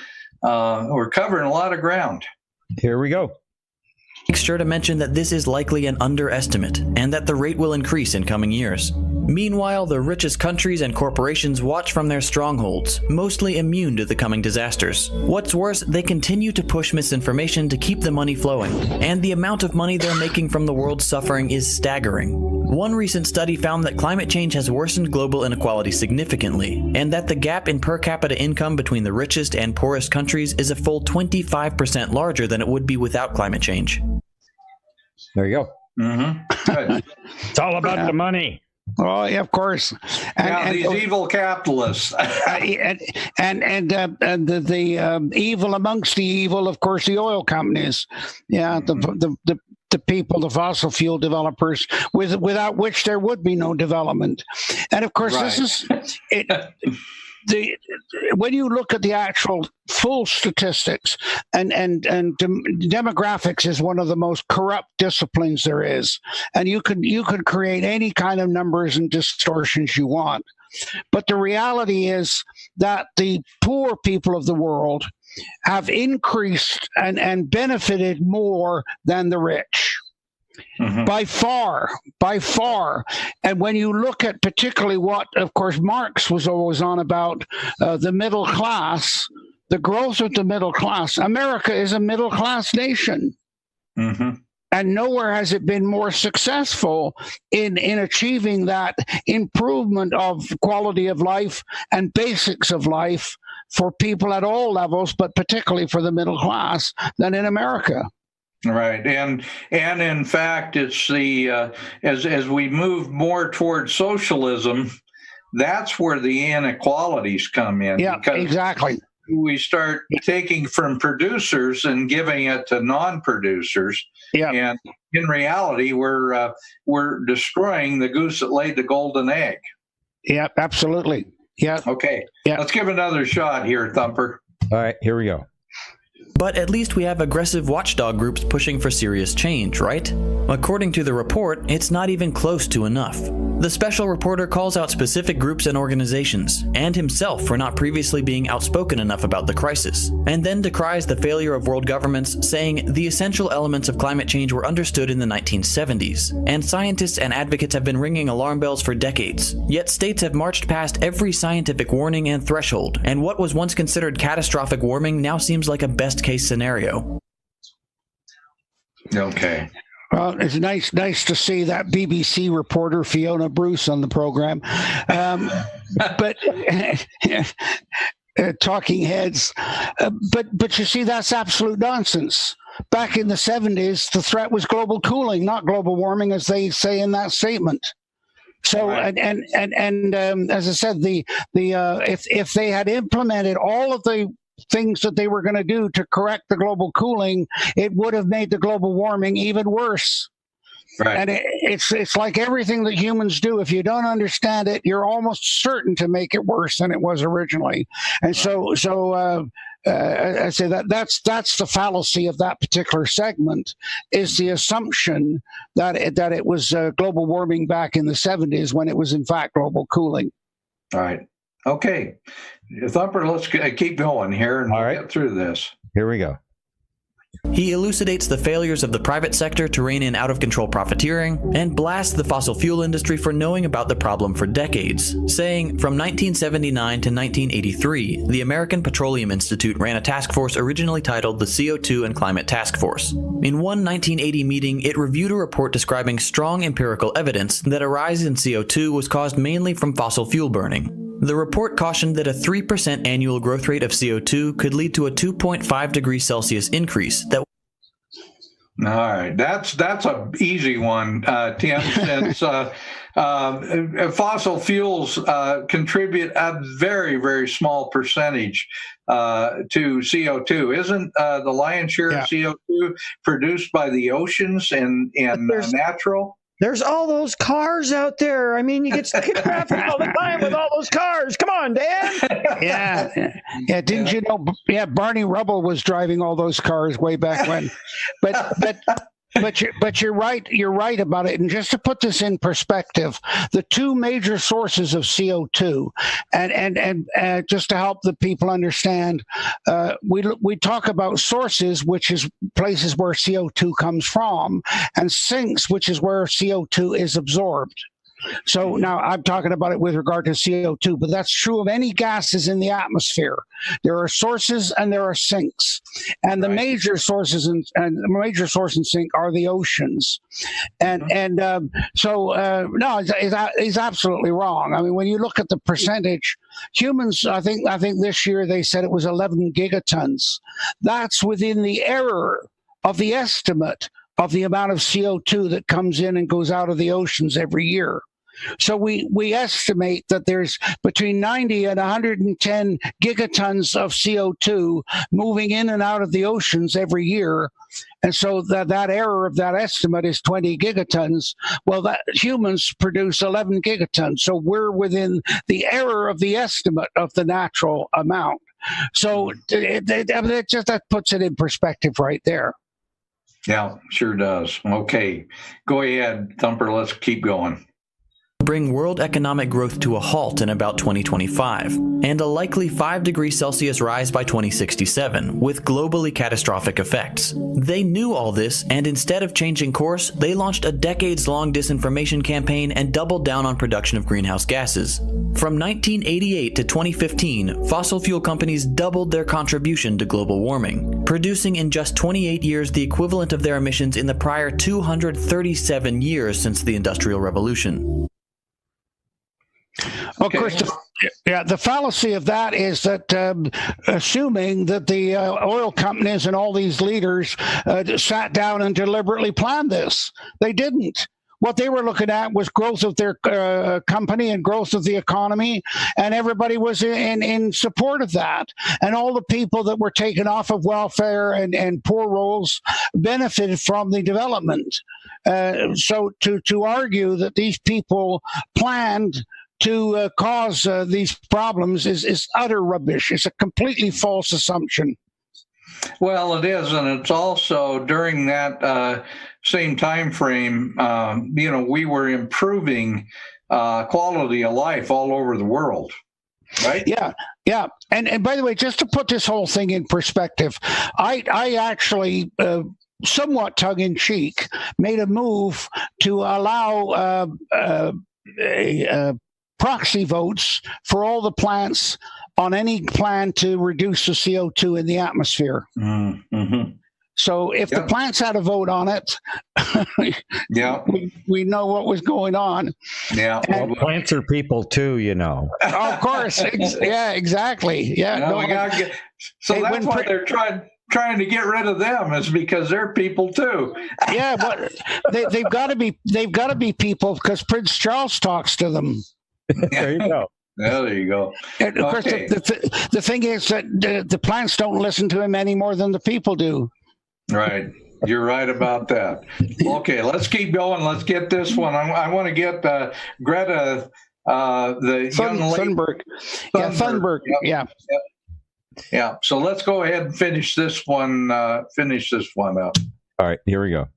covering a lot of ground. Here we go. Make sure to mention that this is likely an underestimate and that the rate will increase in coming years. Meanwhile, the richest countries and corporations watch from their strongholds, mostly immune to the coming disasters. What's worse, they continue to push misinformation to keep the money flowing, and the amount of money they're making from the world's suffering is staggering. One recent study found that climate change has worsened global inequality significantly, and that the gap in per capita income between the richest and poorest countries is a full 25% larger than it would be without climate change. There you go. Mm-hmm. It's all about the money. Oh, yeah, of course. And these evil capitalists. and the evil amongst the evil, of course, the oil companies. Yeah, the people, the fossil fuel developers, without which there would be no development. And of course, this is it. When you look at the actual full statistics, and demographics is one of the most corrupt disciplines there is, and you could create any kind of numbers and distortions you want, but the reality is that the poor people of the world have increased and benefited more than the rich. Mm-hmm. By far. And when you look at particularly what, of course, Marx was always on about, the middle class, the growth of the middle class, America is a middle class nation. Mm-hmm. And nowhere has it been more successful in achieving that improvement of quality of life and basics of life for people at all levels, but particularly for the middle class, than in America. Right, and in fact, it's the as we move more towards socialism, that's where the inequalities come in. Yeah, exactly. We start taking from producers and giving it to non-producers. Yeah, and in reality, we're destroying the goose that laid the golden egg. Yeah, absolutely. Yeah. Okay. Yeah. Let's give another shot here, Thumper. All right, here we go. But at least we have aggressive watchdog groups pushing for serious change, right? According to the report, it's not even close to enough. The special reporter calls out specific groups and organizations, and himself for not previously being outspoken enough about the crisis, and then decries the failure of world governments, saying the essential elements of climate change were understood in the 1970s, and scientists and advocates have been ringing alarm bells for decades, yet states have marched past every scientific warning and threshold, and what was once considered catastrophic warming now seems like a best-case scenario. Okay. Well, it's nice to see that BBC reporter Fiona Bruce on the program, but talking heads. But you see, that's absolute nonsense. Back in the 70s, the threat was global cooling, not global warming, as they say in that statement. So, right. and as I said, if they had implemented all of the things that they were going to do to correct the global cooling, it would have made the global warming even worse. Right. And it's like everything that humans do. If you don't understand it, you're almost certain to make it worse than it was originally. And so I say that's the fallacy of that particular segment, is the assumption that it was global warming back in the 70s when it was in fact global cooling. All right. Okay. Thumper, let's keep going here and we'll get through this. Here we go. He elucidates the failures of the private sector to rein in out-of-control profiteering and blasts the fossil fuel industry for knowing about the problem for decades, saying from 1979 to 1983, the American Petroleum Institute ran a task force originally titled the CO2 and Climate Task Force. In one 1980 meeting, it reviewed a report describing strong empirical evidence that a rise in CO2 was caused mainly from fossil fuel burning. The report cautioned that a 3% annual growth rate of CO2 could lead to a 2.5 degrees Celsius increase. All right, that's a easy one, Tim, since fossil fuels contribute a very, very small percentage to CO2. Isn't the lion's share of CO2 produced by the oceans and natural? There's all those cars out there. I mean, you get traffic all the time with all those cars. Come on, Dan. Yeah. Didn't you know? Yeah, Barney Rubble was driving all those cars way back when. But But you're right. You're right about it. And just to put this in perspective, the two major sources of CO2, and just to help the people understand, we talk about sources, which is places where CO2 comes from, and sinks, which is where CO2 is absorbed. So now I'm talking about it with regard to CO2, but that's true of any gases in the atmosphere. There are sources and there are sinks, and the major sources and the major source and sink are the oceans. And no, he's absolutely wrong. I mean, when you look at the percentage, humans, I think this year they said it was 11 gigatons. That's within the error of the estimate of the amount of CO2 that comes in and goes out of the oceans every year. So we estimate that there's between 90 and 110 gigatons of CO2 moving in and out of the oceans every year. And so that error of that estimate is 20 gigatons. Well, that humans produce 11 gigatons. So we're within the error of the estimate of the natural amount. So that puts it in perspective right there. Yeah, sure does. Okay, go ahead, Thumper. Let's keep going. Bring world economic growth to a halt in about 2025, and a likely 5 degrees Celsius rise by 2067, with globally catastrophic effects. They knew all this, and instead of changing course, they launched a decades-long disinformation campaign and doubled down on production of greenhouse gases. From 1988 to 2015, fossil fuel companies doubled their contribution to global warming, producing in just 28 years the equivalent of their emissions in the prior 237 years since the Industrial Revolution. Of course, the fallacy of that is that assuming that the oil companies and all these leaders sat down and deliberately planned this. They didn't. What they were looking at was growth of their company and growth of the economy, and everybody was in support of that. And all the people that were taken off of welfare and poor rolls benefited from the development. So to argue that these people planned to cause these problems is utter rubbish. It's a completely false assumption. Well, it is, and it's also during that same time frame, we were improving quality of life all over the world, right? Yeah. And by the way, just to put this whole thing in perspective, I actually somewhat tongue-in-cheek made a move to allow proxy votes for all the plants on any plan to reduce the CO2 in the atmosphere. Mm-hmm. So if the plants had a vote on it, we know what was going on. Yeah, well, plants are people too, you know. Of course. Exactly. Yeah. That's why they're trying to get rid of them, is because they're people too. Yeah, but they've got to be people because Prince Charles talks to them. There you go. Yeah, there you go. And of course, the thing is that the plants don't listen to him any more than the people do. Right. You're right about that. Okay, let's keep going. Let's get this one. I want to get Greta, the young lady. Thunberg. Yeah. So let's go ahead and finish this one. Finish this one up. All right. Here we go.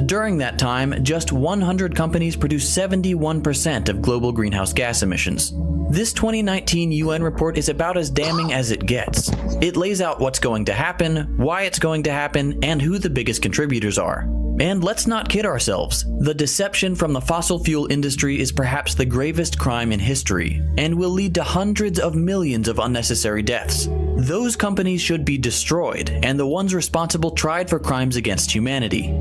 During that time, just 100 companies produced 71% of global greenhouse gas emissions. This 2019 UN report is about as damning as it gets. It lays out what's going to happen, why it's going to happen, and who the biggest contributors are. And let's not kid ourselves. The deception from the fossil fuel industry is perhaps the gravest crime in history, and will lead to hundreds of millions of unnecessary deaths. Those companies should be destroyed, and the ones responsible tried for crimes against humanity.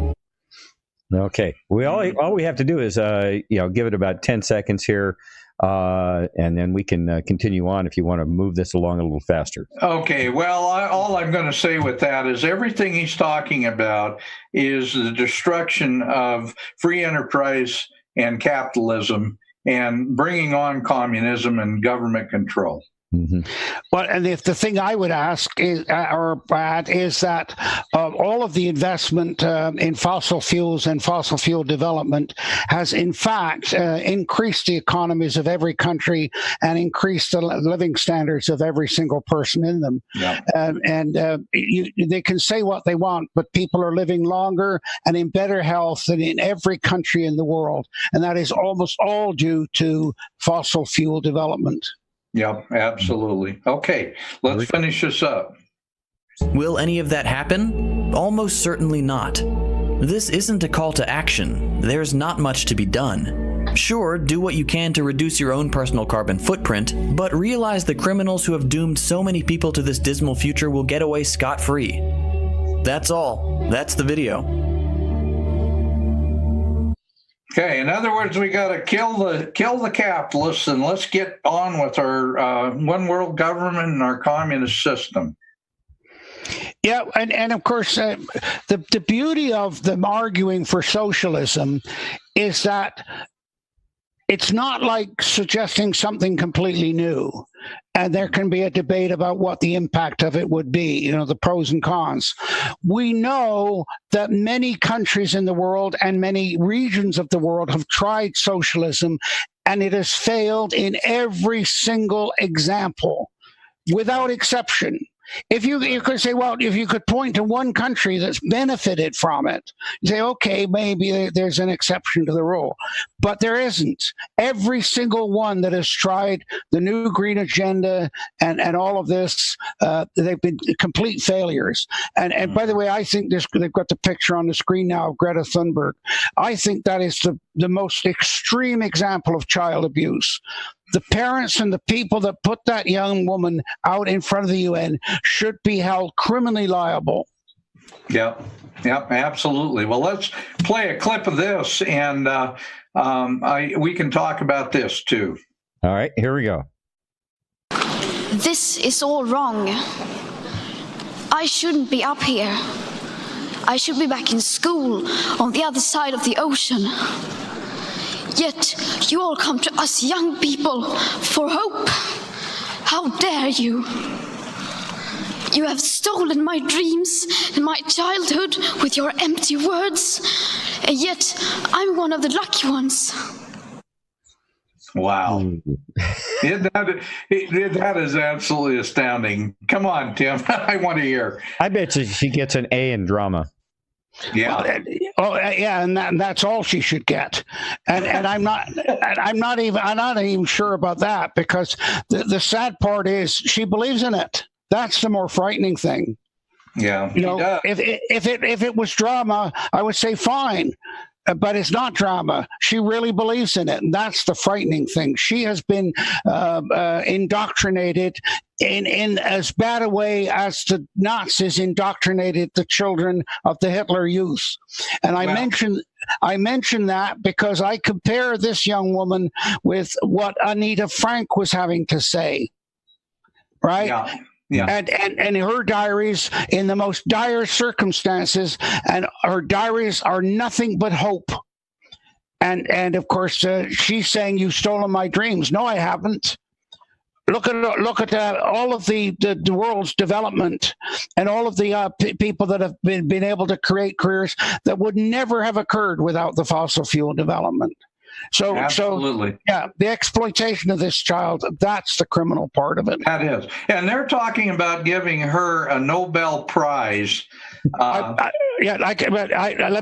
Okay. All we have to do is give it about 10 seconds here, and then we can continue on if you want to move this along a little faster. Okay. Well, all I'm going to say with that is everything he's talking about is the destruction of free enterprise and capitalism and bringing on communism and government control. Mm-hmm. Well, and if the thing I would ask is, or add, is that all of the investment in fossil fuels and fossil fuel development has, in fact, increased the economies of every country and increased the living standards of every single person in them. Yeah. They can say what they want, but people are living longer and in better health than in every country in the world, and that is almost all due to fossil fuel development. Yeah, absolutely. Okay, let's finish this up. Will any of that happen? Almost certainly not. This isn't a call to action. There's not much to be done. Sure, do what you can to reduce your own personal carbon footprint, but realize the criminals who have doomed so many people to this dismal future will get away scot-free. That's all. That's the video. Okay, in other words, we got to kill the capitalists, and let's get on with our one world government and our communist system. Yeah, and of course, the beauty of them arguing for socialism is that it's not like suggesting something completely new, and there can be a debate about what the impact of it would be, the pros and cons. We know that many countries in the world and many regions of the world have tried socialism, and it has failed in every single example, without exception. If you could say, well, if you could point to one country that's benefited from it, you say, okay, maybe there's an exception to the rule. But there isn't. Every single one that has tried the new green agenda and all of this, they've been complete failures. And by the way, I think they've got the picture on the screen now of Greta Thunberg. I think that is the most extreme example of child abuse. The parents and the people that put that young woman out in front of the UN should be held criminally liable. Yeah, absolutely. Well, let's play a clip of this, and we can talk about this too. All right, here we go. This is all wrong. I shouldn't be up here. I should be back in school on the other side of the ocean. Yet you all come to us young people for hope. How dare you? You have stolen my dreams and my childhood with your empty words, and yet I'm one of the lucky ones. Wow. That is absolutely astounding. Come on, Tim. I want to hear. I bet she gets an A in drama. Yeah. And that's all she should get. And I'm not even sure about that, because the sad part is she believes in it. That's the more frightening thing. Yeah. If it was drama, I would say fine. But it's not drama. She really believes in it. And that's the frightening thing. She has been indoctrinated in as bad a way as the Nazis indoctrinated the children of the Hitler Youth. And I mention that because I compare this young woman with what Anita Frank was having to say. Right? Yeah. Yeah. And her diaries in the most dire circumstances, and her diaries are nothing but hope. And of course, she's saying, "You've stolen my dreams." No, I haven't. Look at all of the world's development and all of the people that have been able to create careers that would never have occurred without the fossil fuel development. Absolutely. So the exploitation of this child, that's the criminal part of it. That is. And they're talking about giving her a Nobel Prize. Let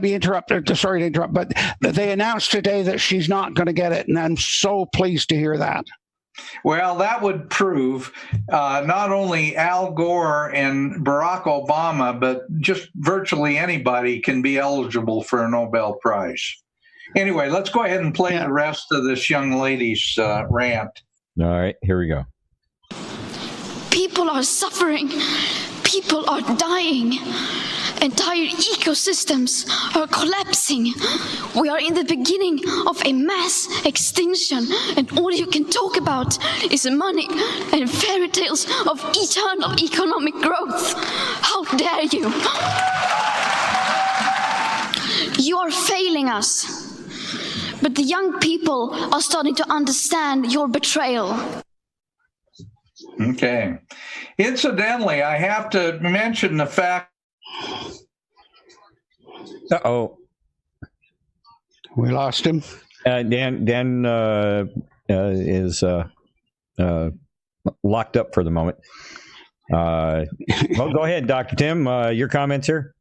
me interrupt. Sorry to interrupt, but they announced today that she's not going to get it, and I'm so pleased to hear that. Well, that would prove not only Al Gore and Barack Obama, but just virtually anybody can be eligible for a Nobel Prize. Anyway, let's go ahead and play the rest of this young lady's rant. All right, here we go. People are suffering. People are dying. Entire ecosystems are collapsing. We are in the beginning of a mass extinction, and all you can talk about is money and fairy tales of eternal economic growth. How dare you? You are failing us. But the young people are starting to understand your betrayal. Okay. Incidentally, I have to mention the fact. Uh-oh. We lost him. Dan is locked up for the moment. Well, go ahead, Dr. Tim. Your comments here?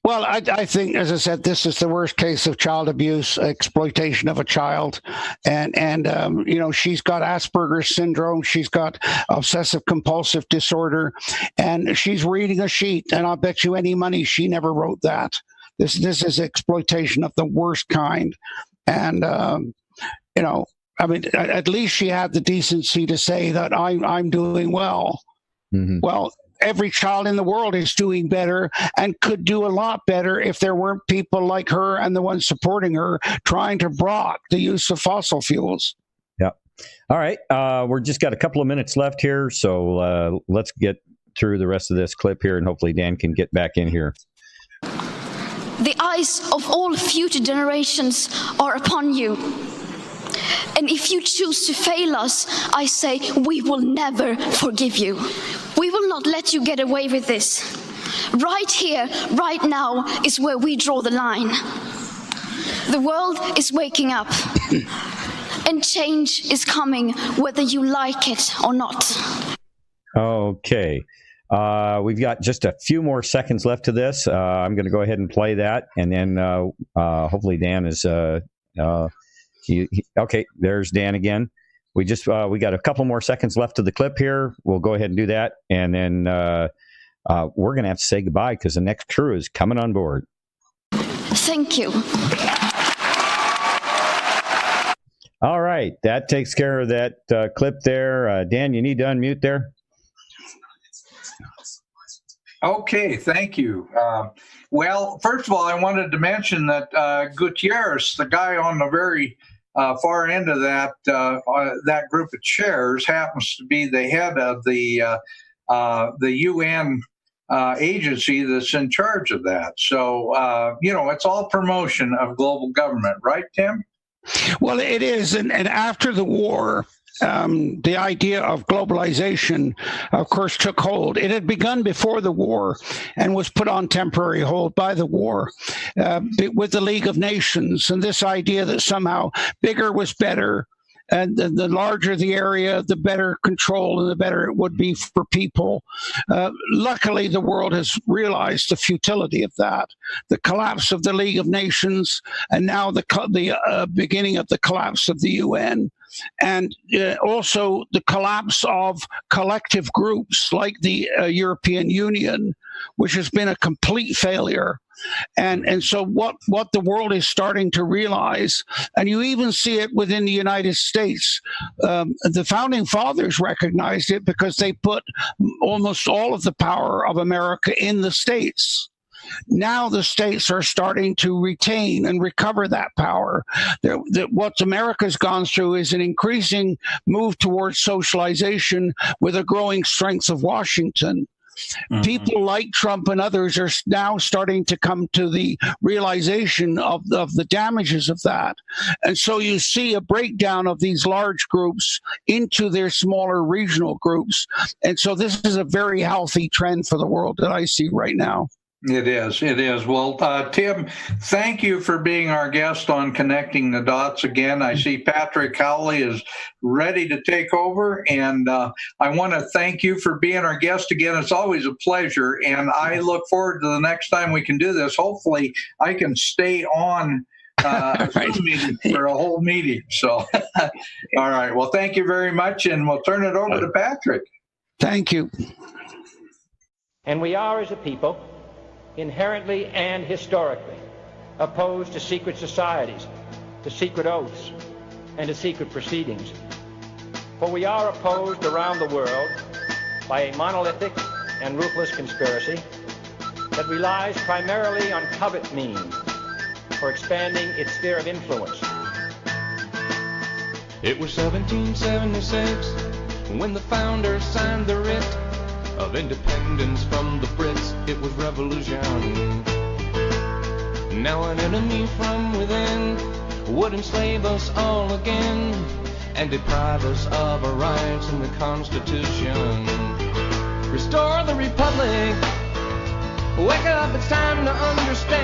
Well, I think, as I said, this is the worst case of child abuse, exploitation of a child, and she's got Asperger's syndrome, she's got obsessive compulsive disorder, and she's reading a sheet, and I'll bet you any money she never wrote that. This is exploitation of the worst kind, and at least she had the decency to say that I'm doing well. Mm-hmm. Well, every child in the world is doing better and could do a lot better if there weren't people like her and the ones supporting her trying to block the use of fossil fuels. Yeah. All right. We're just got a couple of minutes left here, so let's get through the rest of this clip here, and hopefully Dan can get back in here. The eyes of all future generations are upon you. And if you choose to fail us, I say we will never forgive you. We will not let you get away with this. Right here, right now, is where we draw the line. The world is waking up, and change is coming, whether you like it or not. Okay. We've got just a few more seconds left to this. I'm going to go ahead and play that, and then hopefully Dan is... okay, there's Dan again. We got a couple more seconds left of the clip here. We'll go ahead and do that, and then we're going to have to say goodbye because the next crew is coming on board. Thank you. All right, that takes care of that clip there. Dan, you need to unmute there. Okay, thank you. Well, first of all, I wanted to mention that Gutierrez, the guy on the very far end of that group of chairs, happens to be the head of the UN agency that's in charge of that. So, it's all promotion of global government, right, Tim? Well, it is. And after the war, the idea of globalization, of course, took hold. It had begun before the war and was put on temporary hold by the war with the League of Nations. And this idea that somehow bigger was better, and the larger the area, the better control and the better it would be for people. Luckily, the world has realized the futility of that. The collapse of the League of Nations, and now the beginning of the collapse of the UN. And also the collapse of collective groups like the European Union, which has been a complete failure. And so what the world is starting to realize, and you even see it within the United States, the founding fathers recognized it because they put almost all of the power of America in the states. Now the states are starting to retain and recover that power. What America's gone through is an increasing move towards socialization with a growing strength of Washington. Mm-hmm. People like Trump and others are now starting to come to the realization of the damages of that. And so you see a breakdown of these large groups into their smaller regional groups. And so this is a very healthy trend for the world that I see right now. It is. Well, Tim, thank you for being our guest on Connecting the Dots again. I see Patrick Cowley is ready to take over, and I want to thank you for being our guest again. It's always a pleasure, and I look forward to the next time we can do this. Hopefully, I can stay on a Zoom meeting for a whole meeting. So, all right. Well, thank you very much, and we'll turn it over to Patrick. Thank you. And we are, as a people, inherently and historically opposed to secret societies, to secret oaths, and to secret proceedings. For we are opposed around the world by a monolithic and ruthless conspiracy that relies primarily on covert means for expanding its sphere of influence. It was 1776 when the founders signed the writ of independence from the Brits. It was revolution. Now an enemy from within would enslave us all again. and deprive us of our rights in the Constitution. Restore the Republic. Wake up, it's time to understand.